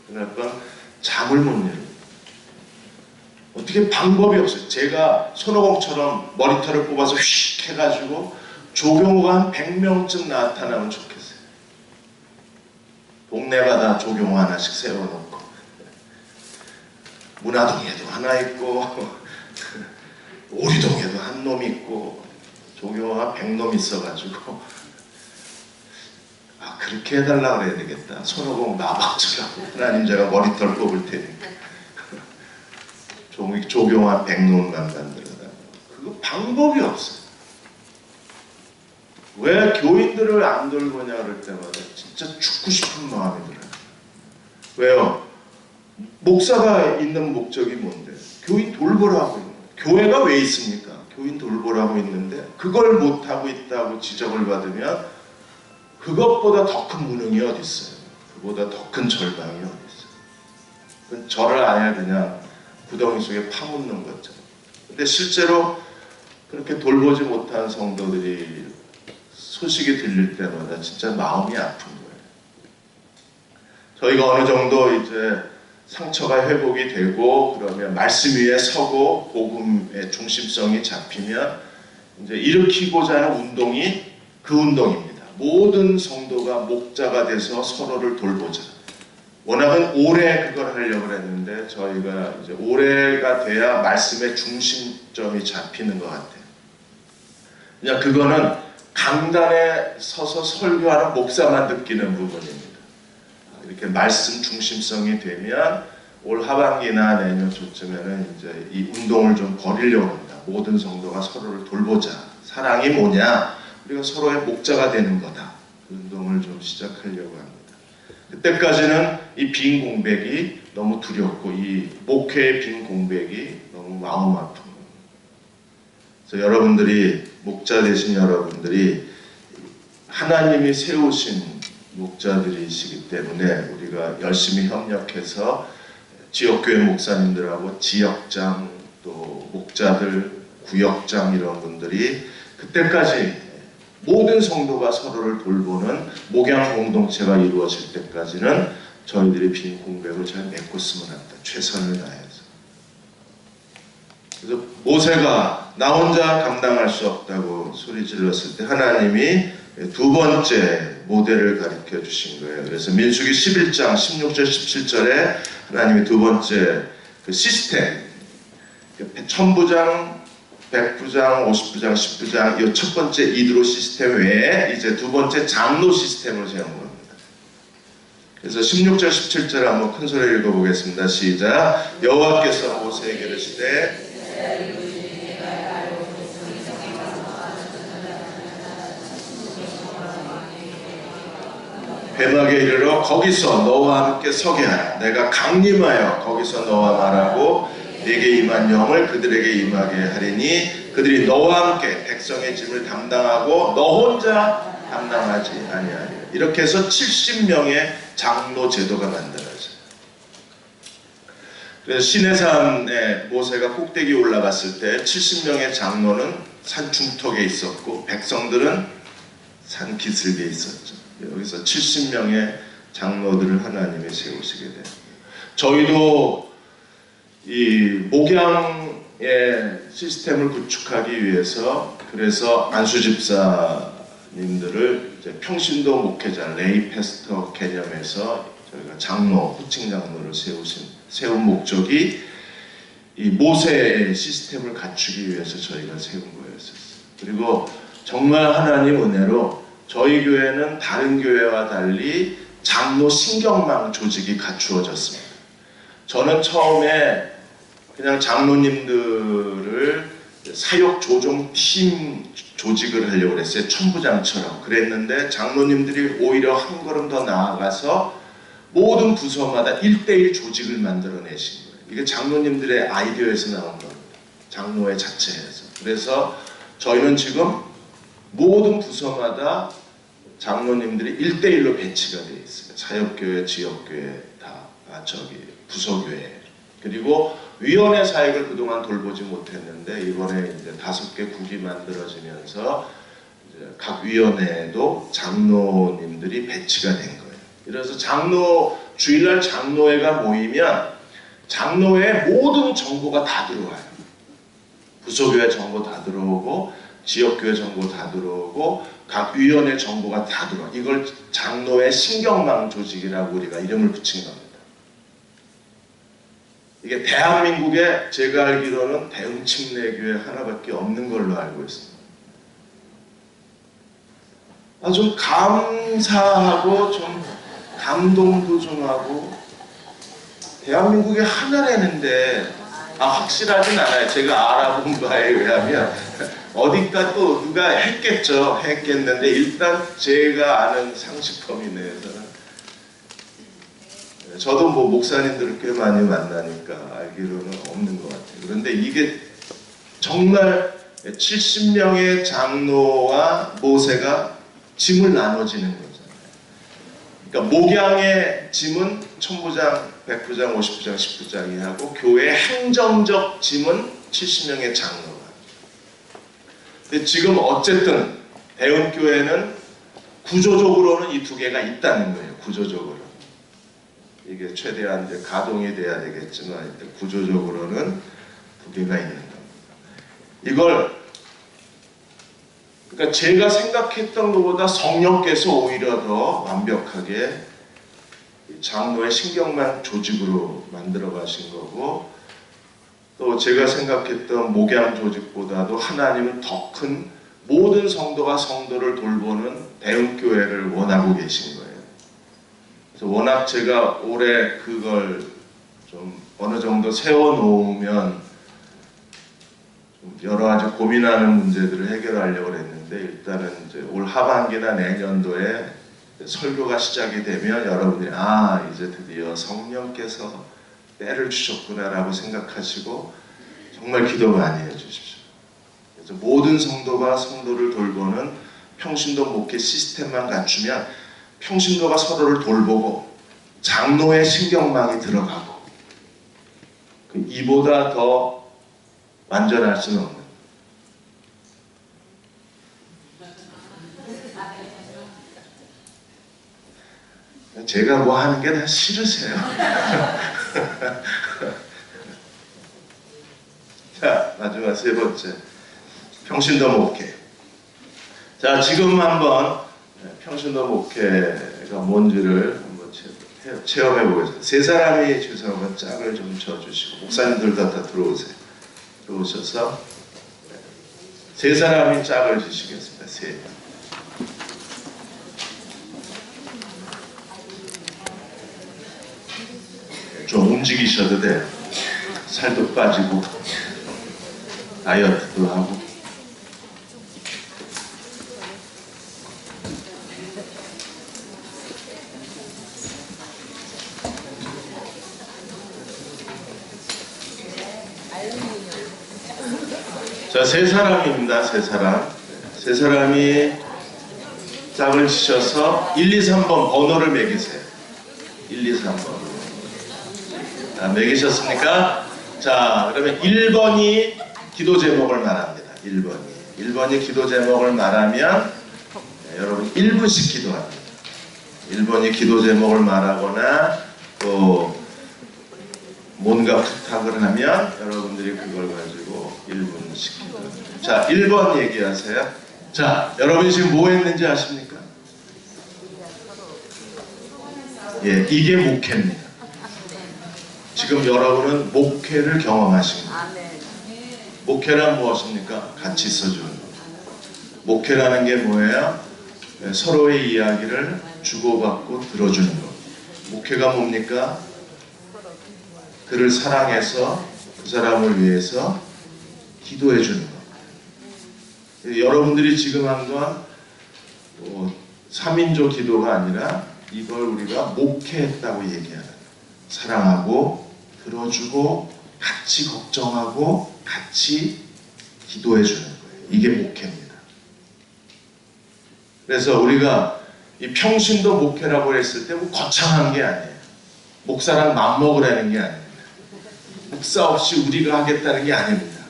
Speaker 1: 그날 밤 잠을 못 이룹니다. 어떻게 방법이 없어요. 제가 손오공처럼 머리털을 뽑아서 휙 해가지고 조경호가 한 100명쯤 나타나면 좋겠어요. 동네마다 조경호 하나씩 세워놓고 문화동에도 하나 있고 오리동에도 한 놈 있고 조경호가 100놈 있어가지고 그렇게 해달라 그래야 되겠다. 손오공 나박처럼 하나님 제가 머리털 뽑을 테니까 조경호 100놈만 만들어다. 그거 방법이 없어요. 왜 교인들을 안 돌보냐 그럴 때마다 진짜 죽고 싶은 마음이 들어요. 왜요? 목사가 있는 목적이 뭔데? 교인 돌보라고 있는 거예요. 교회가 왜 있습니까? 교인 돌보라고 있는데 그걸 못하고 있다고 지적을 받으면 그것보다 더 큰 무능이 어디 있어요? 그보다 더 큰 절망이 어디 있어요? 그건 저를 아예 그냥 구덩이 속에 파묻는 거죠. 근데 실제로 그렇게 돌보지 못한 성도들이 소식이 들릴 때마다 진짜 마음이 아픈 거예요. 저희가 어느 정도 이제 상처가 회복이 되고 그러면 말씀 위에 서고 복음의 중심성이 잡히면 이제 일으키고자 하는 운동이 그 운동입니다. 모든 성도가 목자가 돼서 서로를 돌보자. 워낙은 오래 그걸 하려고 했는데 저희가 이제 오래가 돼야 말씀의 중심점이 잡히는 것 같아요. 그냥 그거는 강단에 서서 설교하는 목사만 느끼는 부분입니다. 이렇게 말씀 중심성이 되면 올 하반기나 내년 초쯤에는 이제 이 운동을 좀 벌이려고 합니다. 모든 성도가 서로를 돌보자. 사랑이 뭐냐? 우리가 서로의 목자가 되는 거다. 그 운동을 좀 시작하려고 합니다. 그때까지는 이 빈 공백이 너무 두렵고 이 목회의 빈 공백이 너무 마음 아픈 겁니다. 그래서 여러분들이 목자 되신 여러분들이 하나님이 세우신 목자들이시기 때문에 우리가 열심히 협력해서 지역교회 목사님들하고 지역장 또 목자들 구역장 이런 분들이 그때까지 모든 성도가 서로를 돌보는 목양 공동체가 이루어질 때까지는 저희들이 빈 공백을 잘 메꿨으면 합니다. 최선을 다해서. 그래서 모세가 나 혼자 감당할 수 없다고 소리 질렀을 때 하나님이 두 번째 모델을 가르쳐 주신 거예요. 그래서 민수기 11장 16절 17절에 하나님이 두 번째 그 시스템 천부장 100부장, 50부장, 10부장 이 첫 번째 이드로 시스템 외에 이제 두 번째 장로 시스템을 세운 겁니다. 그래서 16절, 17절 한번 큰 소리로 읽어보겠습니다. 시작. 여호와께서 모세에게 이르시되 회막에 이르러 거기서 너와 함께 서게 하라. 내가 강림하여 거기서 너와 말하고 네게 임한 영을 그들에게 임하게 하리니 그들이 너와 함께 백성의 짐을 담당하고 너 혼자 담당하지 아니하리라. 이렇게 해서 70명의 장로 제도가 만들어져요. 그래서 시내산에 모세가 꼭대기 올라갔을 때 70명의 장로는 산 중턱에 있었고 백성들은 산 기슭에 있었죠. 여기서 70명의 장로들을 하나님이 세우시게 돼요. 저희도 이 목양의 시스템을 구축하기 위해서 그래서 안수 집사님들을 이제 평신도 목회자 레이 패스터 개념에서 저희가 장로, 후칭 장로를 세운 목적이 이 모세의 시스템을 갖추기 위해서 저희가 세운 거였었어요. 그리고 정말 하나님 은혜로 저희 교회는 다른 교회와 달리 장로 신경망 조직이 갖추어졌습니다. 저는 처음에 그냥 장로님들을 사역 조정 팀 조직을 하려고 했어요. 천부장처럼 그랬는데 장로님들이 오히려 한 걸음 더 나아가서 모든 부서마다 1:1 조직을 만들어내신 거예요. 이게 장로님들의 아이디어에서 나온 겁니다. 장로회 자체에서. 그래서 저희는 지금 모든 부서마다 장로님들이 1:1로 배치가 되어 있어요. 사역교회, 지역교회 다 부서교회, 그리고 위원회 사역을 그동안 돌보지 못했는데 이번에 이제 5개 국이 만들어지면서 이제 각 위원회에도 장로님들이 배치가 된 거예요. 그래서 주일날 장로회가 모이면 장로회의 모든 정보가 다 들어와요. 부서교회 정보 다 들어오고 지역교회 정보 다 들어오고 각 위원회 정보가 다 들어와. 이걸 장로회 신경망 조직이라고 우리가 이름을 붙인 겁니다. 이게 대한민국에 제가 알기로는 대흥침례교회 하나밖에 없는 걸로 알고 있습니다. 좀 감사하고 좀 감동도 좀 하고, 대한민국에 하나라는데 확실하진 않아요. 제가 알아본 바에 의하면 어디가 또 누가 했겠는데 일단 제가 아는 상식 범위 내에서는, 저도 뭐 목사님들을 꽤 많이 만나니까 알기로는 없는 것 같아요. 그런데 이게 정말 70명의 장로와 모세가 짐을 나눠지는 거잖아요. 그러니까 목양의 짐은 천부장, 백부장, 50부장, 10부장이 하고 교회의 행정적 짐은 70명의 장로가. 근데 지금 어쨌든 대흥교회는 구조적으로는 이 2개가 있다는 거예요. 구조적으로. 이게 최대한 이제 가동이 돼야 되겠지만 구조적으로는 2개가 있는 겁니다. 이걸 그러니까 제가 생각했던 것보다 성령께서 오히려 더 완벽하게 장로의 신경망 조직으로 만들어 가신 거고, 또 제가 생각했던 목양 조직보다도 하나님은 더 큰 모든 성도가 성도를 돌보는 대흥교회를 원하고 계신 거예요. 그래서 워낙 제가 올해 그걸 좀 어느 정도 세워놓으면 좀 여러 가지 고민하는 문제들을 해결하려고 했는데, 일단은 이제 올 하반기나 내년도에 설교가 시작이 되면 여러분들이 이제 드디어 성령께서 때를 주셨구나라고 생각하시고 정말 기도 많이 해주십시오. 그래서 모든 성도가 성도를 돌보는 평신도 목회 시스템만 갖추면 평신도가 서로를 돌보고 장로의 신경망이 들어가고, 이보다 더 완전할 수는 없는. 제가 뭐 하는 게 다 싫으세요. 자, 마지막 3번째. 평신도 목회. 자, 지금 한번 평신도 목회가 뭔지를 한번 체험해 보겠습니다. 3사람이 죄송하면 짝을 좀 쳐주시고, 목사님들도 다 들어오세요. 들어오셔서 3사람이 짝을 지시겠습니다. 3명. 좀 움직이셔도 돼요. 살도 빠지고 다이어트도 하고. 자, 3사람입니다. 3사람. 3사람이 짝을 치셔서 1, 2, 3번 번호를 매기세요. 1, 2, 3번. 매기셨습니까? 자, 그러면 1번이 기도 제목을 말합니다. 1번이 기도 제목을 말하면 여러분 1분씩 기도합니다. 1번이 기도 제목을 말하거나 또 뭔가 부탁을 하면 여러분들이 그걸 가지고 1분씩 기도합니다. 자, 1번 얘기하세요. 자, 여러분이 지금 뭐 했는지 아십니까? 예, 이게 목회입니다. 지금 여러분은 목회를 경험하신 거예요. 목회란 무엇입니까? 같이 써주는 거. 목회라는 게 뭐예요? 서로의 이야기를 주고받고 들어주는 거. 목회가 뭡니까? 그를 사랑해서 그 사람을 위해서 기도해 주는 거. 여러분들이 지금 한 건 3인조 기도가 아니라 이걸 우리가 목회했다고 얘기하는 거예요. 사랑하고 들어주고 같이 걱정하고 같이 기도해 주는 거예요. 이게 목회입니다. 그래서 우리가 이 평신도 목회라고 했을 때 뭐 거창한 게 아니에요. 목사랑 맞먹으라는 게 아닙니다. 목사 없이 우리가 하겠다는 게 아닙니다.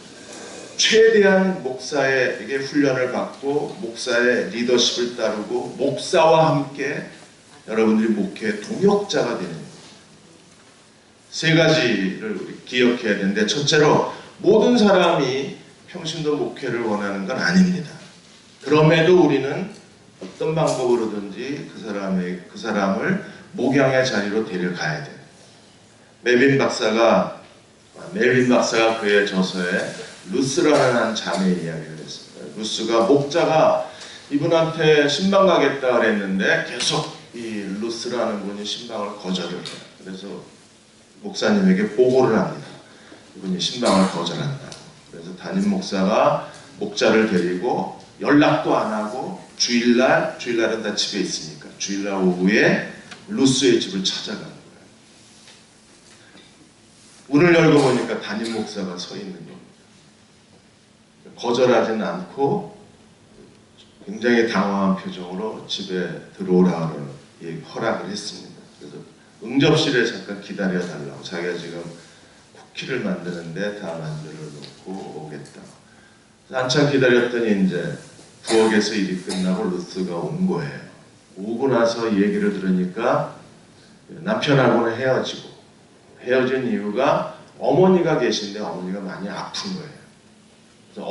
Speaker 1: 최대한 목사에게 훈련을 받고 목사의 리더십을 따르고 목사와 함께 여러분들이 목회의 동역자가 되는 거예요. 세 가지를 우리 기억해야 되는데, 첫째로 모든 사람이 평신도 목회를 원하는 건 아닙니다. 그럼에도 우리는 어떤 방법으로든지 그 사람을 목양의 자리로 데려가야 돼요. 멜빈 박사가 그의 저서에 루스라는 한 자매의 이야기를 했습니다. 루스가 목자가 이분한테 신방 가겠다 그랬는데 계속 이 루스라는 분이 신방을 거절을 해요. 그래서 목사님에게 보고를 합니다. 이분이 신방을 거절한다. 그래서 담임 목사가 목자를 데리고 연락도 안 하고 주일날은 다 집에 있으니까 주일날 오후에 루스의 집을 찾아가는 거예요. 문을 열고 보니까 담임 목사가 서 있는 겁니다. 거절하지는 않고 굉장히 당황한 표정으로 집에 들어오라고 허락을 했습니다. 그래서 응접실에 잠깐 기다려달라고, 자기가 지금 쿠키를 만드는데 다 만들어 놓고 오겠다. 한참 기다렸더니 이제 부엌에서 일이 끝나고 루스가 온 거예요. 오고 나서 이 얘기를 들으니까 남편하고는 헤어진 이유가 어머니가 계신데 어머니가 많이 아픈 거예요. 그래서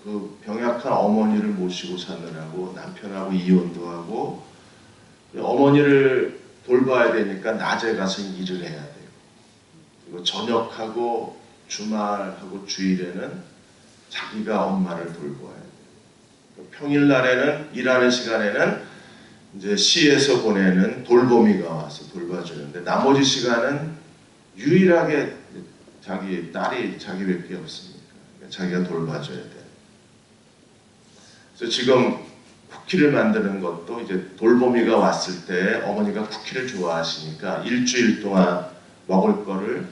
Speaker 1: 그 병약한 어머니를 모시고 사느라고 남편하고 이혼도 하고, 어머니를 돌봐야 되니까 낮에 가서 일을 해야 돼요. 그리고 저녁하고 주말하고 주일에는 자기가 엄마를 돌봐야 돼요. 평일날에는 일하는 시간에는 이제 시에서 보내는 돌보미가 와서 돌봐주는데, 나머지 시간은 유일하게 자기 딸이 자기밖에 없으니까 자기가 돌봐줘야 돼요. 그래서 지금 쿠키를 만드는 것도 이제 돌보미가 왔을 때 어머니가 쿠키를 좋아하시니까 일주일 동안 먹을 거를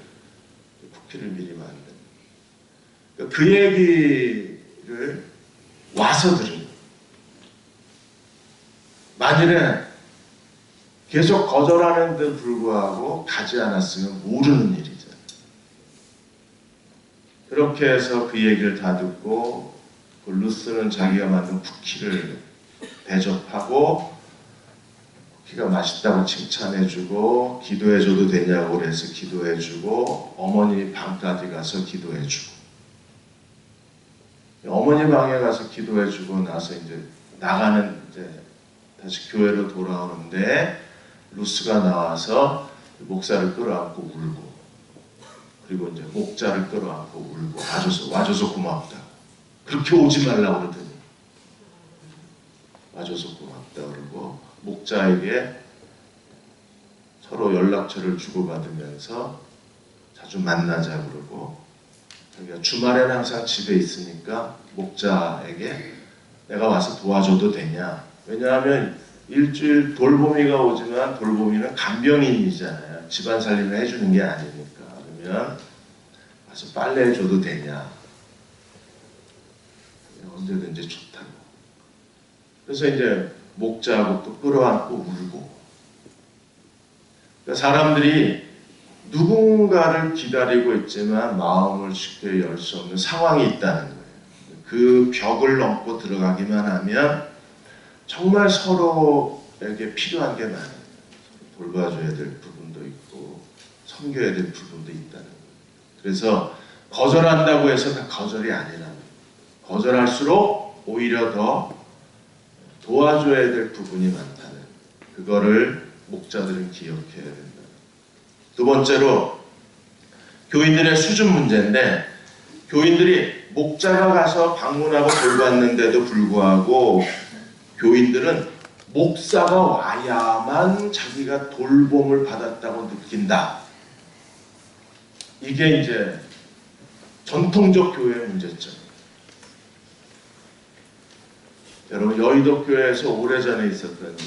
Speaker 1: 쿠키를 미리 만드는. 그 얘기를 와서 들은 거예요. 만일에 계속 거절하는 데 불구하고 가지 않았으면 모르는 일이잖아요. 그렇게 해서 그 얘기를 다 듣고 그 루스는 자기가 만든 쿠키를 대접하고, 쿠키가 맛있다고 칭찬해주고 기도해줘도 되냐고 그래서 기도해주고, 어머니 방까지 가서 기도해주고, 어머니 방에 가서 기도해주고 나서 이제 다시 교회로 돌아오는데 루스가 나와서 목사를 끌어안고 울고, 그리고 이제 목자를 끌어안고 울고, 와줘서 고맙다. 그렇게 오지 말라고 그러더니 와줘서 고맙다 그러고, 목자에게 서로 연락처를 주고받으면서 자주 만나자 그러고, 자기가 주말에는 항상 집에 있으니까 목자에게 내가 와서 도와줘도 되냐. 왜냐하면 일주일 돌보미가 오지만 돌보미는 간병인이잖아요. 집안 살림을 해주는 게 아니니까. 그러면 와서 빨래 해줘도 되냐. 언제든지 좋다고. 그래서 이제 목자하고 또 끌어안고 울고. 그러니까 사람들이 누군가를 기다리고 있지만 마음을 쉽게 열 수 없는 상황이 있다는 거예요. 그 벽을 넘고 들어가기만 하면 정말 서로에게 필요한 게 많아요. 돌봐줘야 될 부분도 있고 섬겨야 될 부분도 있다는 거예요. 그래서 거절한다고 해서 다 거절이 아니라는 거예요. 거절할수록 오히려 더 도와줘야 될 부분이 많다는, 그거를 목자들은 기억해야 된다. 두 번째로 교인들의 수준 문제인데, 교인들이 목자가 가서 방문하고 돌봤는데도 불구하고 교인들은 목사가 와야만 자기가 돌봄을 받았다고 느낀다. 이게 이제 전통적 교회의 문제점. 여러분, 여의도 교회에서 오래전에 있었던 일,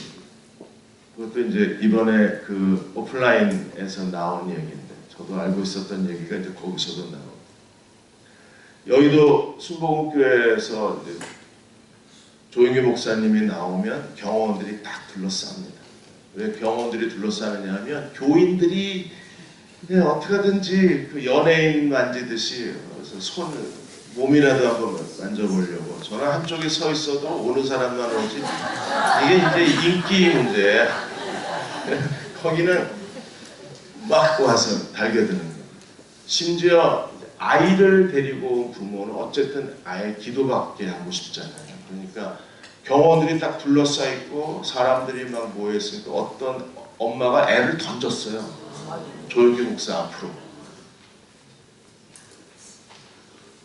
Speaker 1: 그것도 이제 이번에 그 오프라인에서 나온 얘기인데, 저도 알고 있었던 얘기가 이제 거기서도 나오고, 여의도 순복음교회에서 조영규 목사님이 나오면 경호원들이 딱 둘러쌉니다. 왜 병원들이 둘러싸느냐 하면 교인들이 어떻게 하든지 그 연예인 만지듯이 손을 몸이라도 한번 만져보려고. 저는 한쪽에 서 있어도 오는 사람만 오지. 이게 이제 인기 문제야. 거기는 막 와서 달겨드는 거예요. 심지어 아이를 데리고 온 부모는 어쨌든 아예 기도받게 하고 싶잖아요. 그러니까 병원들이 딱 둘러싸 있고 사람들이 막 모여 있으니까 어떤 엄마가 애를 던졌어요. 조용기 목사 앞으로.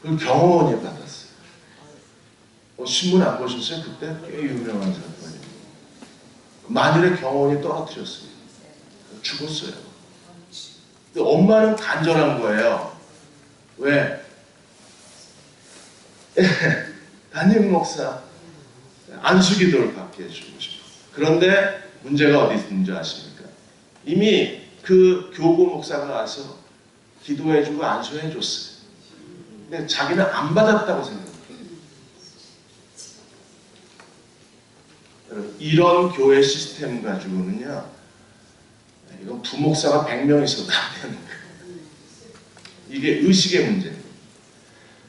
Speaker 1: 그걸 경호원이 받았어요. 신문 안 보셨어요? 그때 꽤 유명한 사건이에요. 만일에 경호원이 떨어뜨렸어요. 죽었어요. 근데 엄마는 간절한 거예요. 왜? 담임 목사 안수기도를 받게 해주고 싶어. 그런데 문제가 어디 있는지 아십니까? 이미 그 교구 목사가 와서 기도해주고 안수해줬어요. 근데 자기는 안 받았다고 생각해요. 이런 교회 시스템 가지고는요, 이건 부목사가 100명 있어도 안 되는 거예요. 이게 의식의 문제입니다.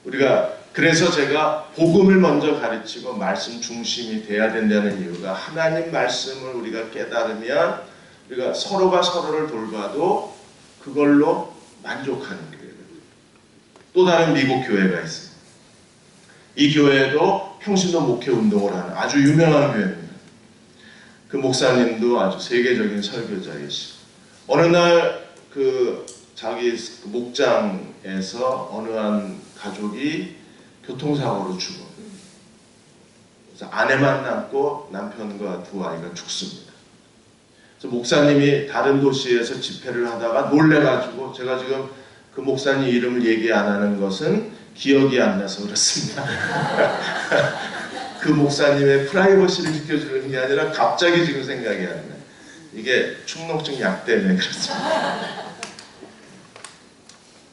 Speaker 1: 우리가 그래서 제가 복음을 먼저 가르치고 말씀 중심이 돼야 된다는 이유가, 하나님 말씀을 우리가 깨달으면 우리가 서로가 서로를 돌봐도 그걸로 만족하는 거예요. 또 다른 미국 교회가 있어요. 이 교회도 평신도 목회 운동을 하는 아주 유명한 교회입니다. 그 목사님도 아주 세계적인 설교자이시고, 어느 날 그 자기 목장에서 어느 한 가족이 교통사고로 죽어요. 그래서 아내만 남고 남편과 두 아이가 죽습니다. 그래서 목사님이 다른 도시에서 집회를 하다가 놀래가지고, 제가 지금 그 목사님 이름을 얘기 안 하는 것은 기억이 안 나서 그렇습니다. 그 목사님의 프라이버시를 지켜주는 게 아니라 갑자기 지금 생각이 안 나요. 이게 축농증 약 때문에 그렇습니다.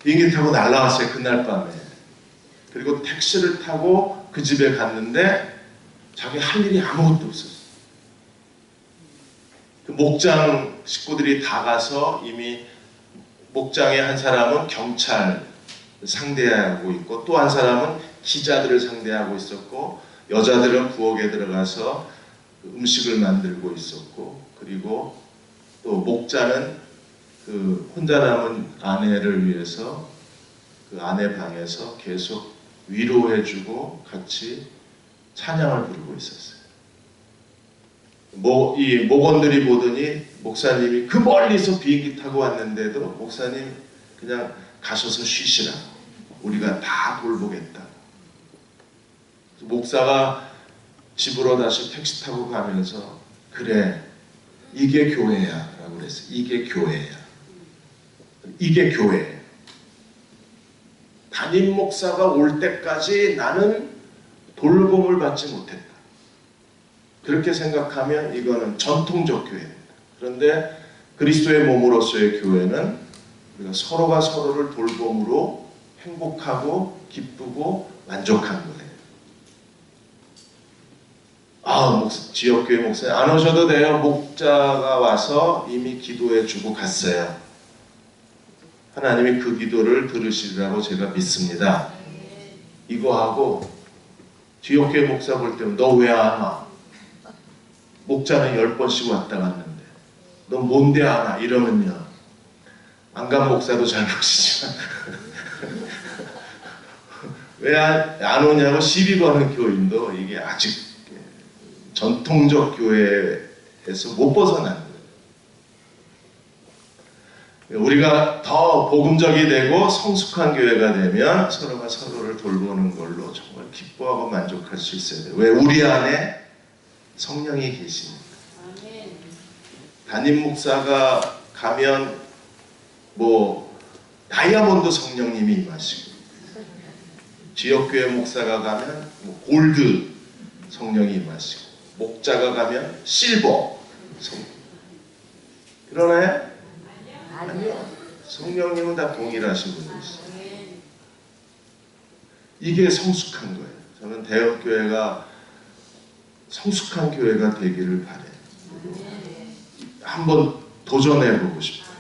Speaker 1: 비행기 타고 날라왔어요, 그날 밤에. 그리고 택시를 타고 그 집에 갔는데 자기 할 일이 아무것도 없었어요. 그 목장 식구들이 다 가서 이미 목장의 한 사람은 경찰 상대하고 있고, 또 한 사람은 기자들을 상대하고 있었고, 여자들은 부엌에 들어가서 음식을 만들고 있었고, 그리고 또 목자는 그 혼자 남은 아내를 위해서 그 아내 방에서 계속 위로해주고 같이 찬양을 부르고 있었어요. 이 목원들이 보더니 목사님이 그 멀리서 비행기 타고 왔는데도 목사님 그냥 가셔서 쉬시라. 우리가 다 돌보겠다. 목사가 집으로 다시 택시 타고 가면서, 그래, 이게 교회야 라고 그랬어요. 이게 교회야. 이게 교회예요. 담임 목사가 올 때까지 나는 돌봄을 받지 못했다. 그렇게 생각하면 이거는 전통적 교회입니다. 그런데 그리스도의 몸으로서의 교회는 우리가 서로가 서로를 돌봄으로 행복하고 기쁘고 만족하는 거예요. 지역교회 목사님 안 오셔도 돼요. 목자가 와서 이미 기도해 주고 갔어요. 하나님이 그 기도를 들으시리라고 제가 믿습니다. 이거 하고 지역교회 목사 볼 때는 너 왜 안 와? 목자는 10번씩 왔다 갔는데 너 뭔데 안 와? 이러면요, 안 간 목사도 잘못이지만 왜 안 오냐고 시비 거는 교인도 이게 아직 전통적 교회에서 못 벗어난 거예요. 우리가 더 복음적이 되고 성숙한 교회가 되면 서로가 서로를 돌보는 걸로 정말 기뻐하고 만족할 수 있어야 돼요. 왜? 우리 안에 성령이 계시니까. 담임 목사가 가면 다이아몬드 성령님이 임하시고, 지역교회 목사가 가면 골드 성령이 임하시고, 목자가 가면 실버 성령. 그러나요? 아니요. 성령님은 다 동일하신 분이시죠. 이게 성숙한 거예요. 저는 대형교회가 성숙한 교회가 되기를 바라요. 한번 도전해보고 싶어요.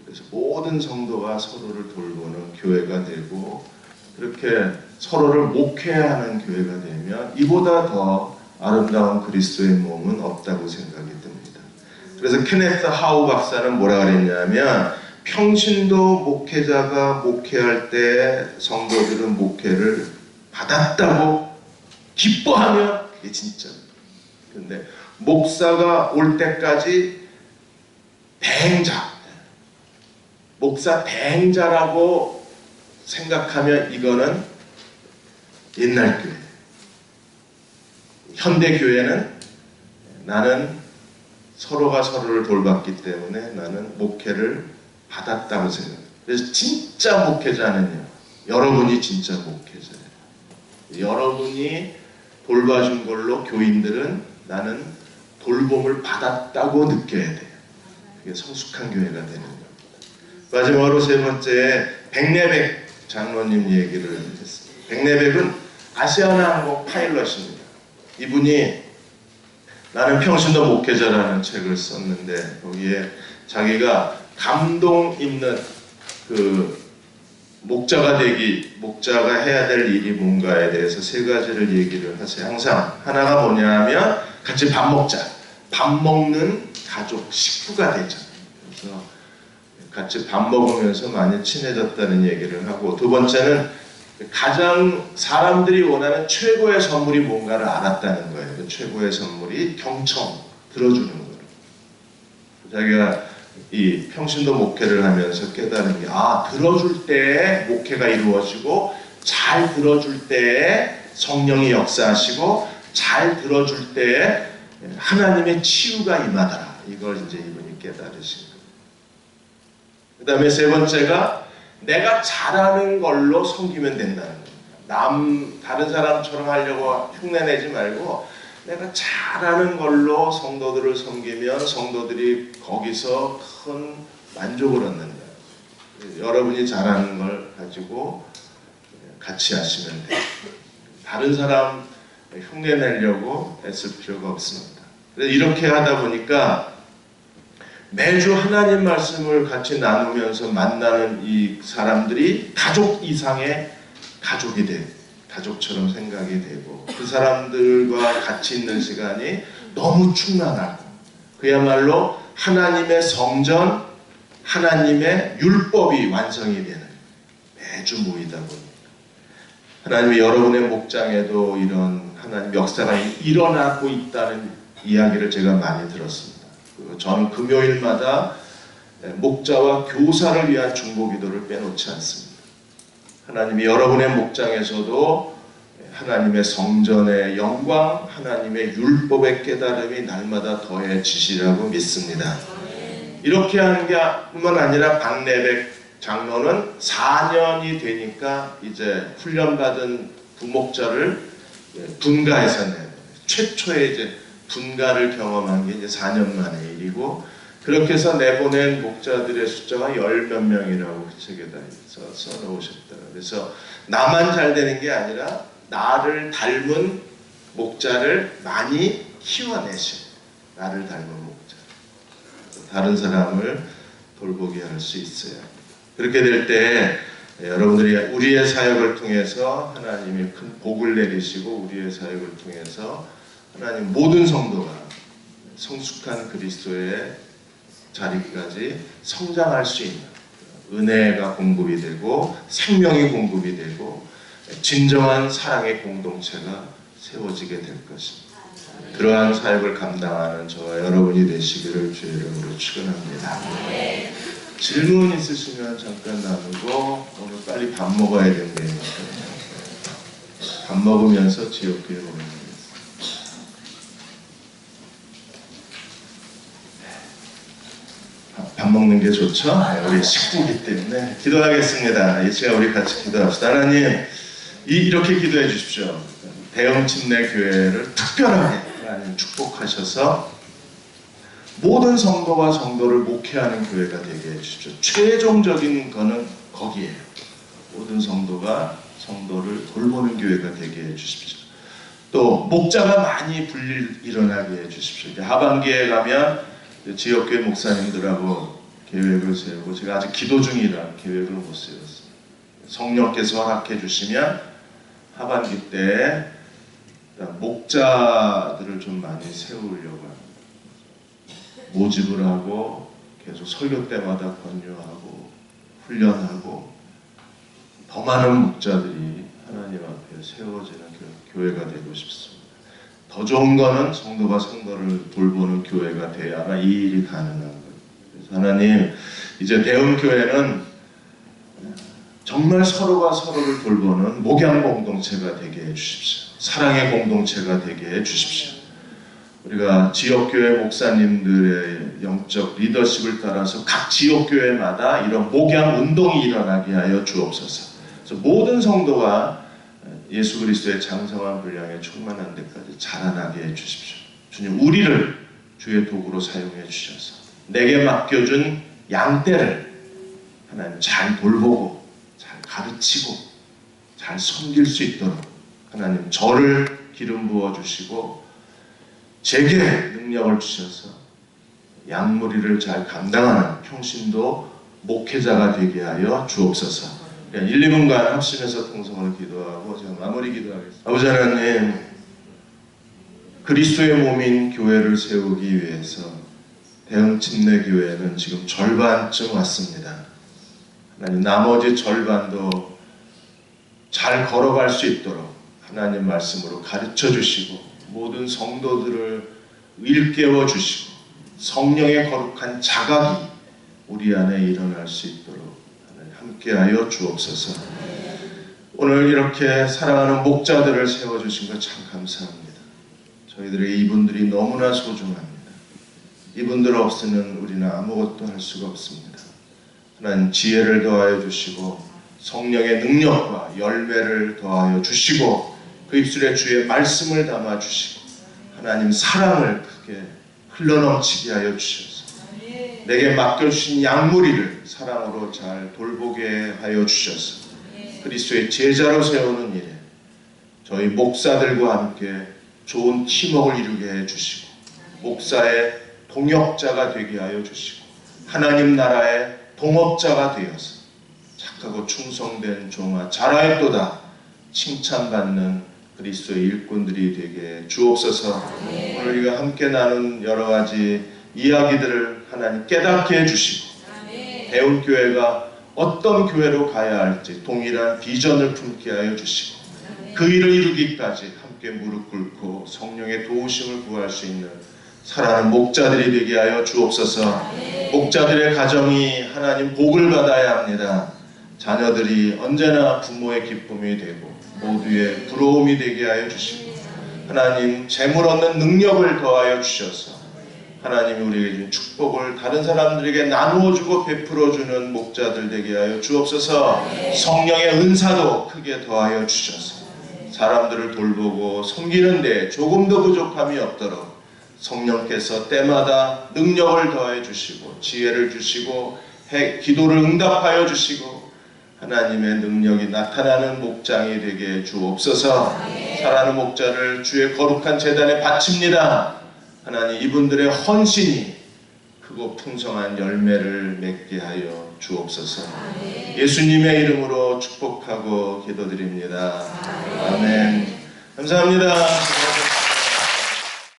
Speaker 1: 그래서 모든 성도가 서로를 돌보는 교회가 되고 그렇게 서로를 목회하는 교회가 되면 이보다 더 아름다운 그리스도의 몸은 없다고 생각이 듭니다. 그래서 케네스 하우 박사는 뭐라 그랬냐면 평신도 목회자가 목회할 때 성도들은 목회를 받았다고 기뻐하면 그게 진짜입니다. 근데 목사가 올 때까지 대행자, 목사 대행자라고 생각하면 이거는 옛날 교회. 현대 교회는 나는 서로가 서로를 돌봤기 때문에 나는 목회를 받았다고 생각해요. 그래서 진짜 목회자는요, 여러분이 진짜 목회자예요. 여러분이 돌봐준 걸로 교인들은 나는 돌봄을 받았다고 느껴야 돼요. 그게 성숙한 교회가 되는 겁니다. 마지막으로 세 번째, 백내백 장로님 얘기를 했습니다. 백내백은 아시아나항공 파일럿입니다. 이분이 나는 평신도 목회자라는 책을 썼는데 거기에 자기가 감동 있는 그 목자가 해야 될 일이 뭔가에 대해서 세 가지를 얘기를 하세요. 항상 하나가 뭐냐면 같이 밥 먹자. 밥 먹는 가족, 식구가 되잖아요. 그래서 같이 밥 먹으면서 많이 친해졌다는 얘기를 하고, 두 번째는 가장 사람들이 원하는 최고의 선물이 뭔가를 알았다는 거예요. 그 최고의 선물이 경청, 들어주는 거예요. 자기가 이 평신도 목회를 하면서 깨달은 게, 들어줄 때에 목회가 이루어지고, 잘 들어줄 때에 성령이 역사하시고, 잘 들어줄 때에 하나님의 치유가 임하더라. 이걸 이제 이분이 깨달으신 거예요. 그 다음에 세 번째가 내가 잘하는 걸로 섬기면 된다는 거예요. 다른 사람처럼 하려고 흉내내지 말고 내가 잘하는 걸로 성도들을 섬기면 성도들이 거기서 큰 만족을 얻는다. 여러분이 잘하는 걸 가지고 같이 하시면 돼요. 다른 사람 흉내내려고 애쓸 필요가 없습니다. 그래서 이렇게 하다 보니까 매주 하나님 말씀을 같이 나누면서 만나는 이 사람들이 가족 이상의 가족이 되고 가족처럼 생각이 되고 그 사람들과 같이 있는 시간이 너무 충만하고 그야말로 하나님의 성전, 하나님의 율법이 완성이 되는 매주 모이다 보니까 하나님이 여러분의 목장에도 이런 하나님 역사가 일어나고 있다는 이야기를 제가 많이 들었습니다. 저는 금요일마다 목자와 교사를 위한 중보기도를 빼놓지 않습니다. 하나님이 여러분의 목장에서도 하나님의 성전의 영광, 하나님의 율법의 깨달음이 날마다 더해지시라고 믿습니다. 이렇게 하는 게 뿐만 아니라 박내백 장로는 4년이 되니까 이제 훈련받은 부목자를 분가해서 내요. 최초의 이제 분가를 경험한 게 이제 4년 만의 일이고 그렇게 해서 내보낸 목자들의 숫자가 10몇 명이라고 그 책에다 써놓으셨다. 그래서 나만 잘 되는 게 아니라 나를 닮은 목자를 많이 키워내셔. 나를 닮은 목자. 다른 사람을 돌보게 할 수 있어야 합니다. 그렇게 될 때 여러분들이 우리의 사역을 통해서 하나님이 큰 복을 내리시고 우리의 사역을 통해서 하나님 모든 성도가 성숙한 그리스도의 자리까지 성장할 수 있는 은혜가 공급이 되고 생명이 공급이 되고 진정한 사랑의 공동체가 세워지게 될 것입니다. 그러한 사역을 감당하는 저와 여러분이 되시기를 주의 이름으로 축원합니다. 질문 있으시면 잠깐 나누고 오늘 빨리 밥 먹어야 된다니까 밥 먹으면서 지옥교회 오는 거예요. 밥 먹는 게 좋죠? 우리 식구이기 때문에 기도하겠습니다. 이 시간 우리 같이 기도합시다. 하나님 이렇게 기도해 주십시오. 대형 침례 교회를 특별하게 하나님 축복하셔서 모든 성도가 성도를 목회하는 교회가 되게 해주십시오. 최종적인 거는 거기에요. 모든 성도가 성도를 돌보는 교회가 되게 해주십시오. 또 목자가 많이 일어나게 해주십시오. 하반기에 가면 지역교회 목사님들하고 계획을 세우고 제가 아직 기도 중이라 계획을 못 세웠어요. 성령께서 허락해 주시면 하반기 때 목자들을 좀 많이 세우려고 합니다. 모집을 하고 계속 설교 때마다 권유하고 훈련하고 더 많은 목자들이 하나님 앞에 세워지는 교회가 되고 싶습니다. 더 좋은 거는 성도가 성도를 돌보는 교회가 돼야만 이 일이 가능한 거예요. 그래서 하나님, 이제 대흥교회는 정말 서로가 서로를 돌보는 목양 공동체가 되게 해주십시오. 사랑의 공동체가 되게 해주십시오. 우리가 지역교회 목사님들의 영적 리더십을 따라서 각 지역교회마다 이런 목양 운동이 일어나게 하여 주옵소서. 그래서 모든 성도가 예수 그리스도의 장성한 분량에 충만한 데까지 자라나게 해주십시오. 주님, 우리를 주의 도구로 사용해 주셔서 내게 맡겨준 양떼를 하나님 잘 돌보고 잘 가르치고 잘 섬길 수 있도록 하나님 저를 기름 부어 주시고 제게 능력을 주셔서 양무리를 잘 감당하는 평신도 목회자가 되게 하여 주옵소서. 1, 2분간 합심해서 통성을 기도하고 제가 마무리 기도하겠습니다. 아버지 하나님, 그리스도의 몸인 교회를 세우기 위해서 대흥 침례교회는 지금 절반쯤 왔습니다. 하나님, 나머지 절반도 잘 걸어갈 수 있도록 하나님 말씀으로 가르쳐 주시고 모든 성도들을 일깨워 주시고 성령의 거룩한 자각이 우리 안에 일어날 수 있도록 함께하여 주옵소서. 오늘 이렇게 사랑하는 목자들을 세워주신 것 참 감사합니다. 저희들에게 이분들이 너무나 소중합니다. 이분들 없으면 우리는 아무것도 할 수가 없습니다. 하나님, 지혜를 더하여 주시고 성령의 능력과 열매를 더하여 주시고 그 입술에 주의 말씀을 담아 주시고 하나님 사랑을 크게 흘러넘치게 하여 주셔서 내게 맡겨주신 양무리를 사랑으로 잘 돌보게 하여 주셔서 그리스도의 제자로 세우는 일에 저희 목사들과 함께 좋은 팀워크를 이루게 해주시고 목사의 동역자가 되게 하여 주시고 하나님 나라의 동업자가 되어서 착하고 충성된 종아 잘하였도다 칭찬받는 그리스도의 일꾼들이 되게 주옵소서. 오늘 우리가 함께 나눈 여러 가지 이야기들을 하나님 깨닫게 해주시고 대흥교회가 어떤 교회로 가야 할지 동일한 비전을 품게 하여 주시고 그 일을 이루기까지 함께 무릎 꿇고 성령의 도우심을 구할 수 있는 사랑하는 목자들이 되게 하여 주옵소서. 목자들의 가정이 하나님 복을 받아야 합니다. 자녀들이 언제나 부모의 기쁨이 되고 모두의 부러움이 되게 하여 주시고 하나님 재물 얻는 능력을 더하여 주셔서 하나님이 우리에게 준 축복을 다른 사람들에게 나누어주고 베풀어주는 목자들 되게 하여 주옵소서. 성령의 은사도 크게 더하여 주셔서 사람들을 돌보고 섬기는 데 조금도 부족함이 없도록 성령께서 때마다 능력을 더해 주시고 지혜를 주시고 기도를 응답하여 주시고 하나님의 능력이 나타나는 목장이 되게 주옵소서. 사랑하는 목자를 주의 거룩한 제단에 바칩니다. 하나님, 이분들의 헌신이 크고 풍성한 열매를 맺게 하여 주옵소서. 예수님의 이름으로 축복하고 기도드립니다. 아멘. 감사합니다.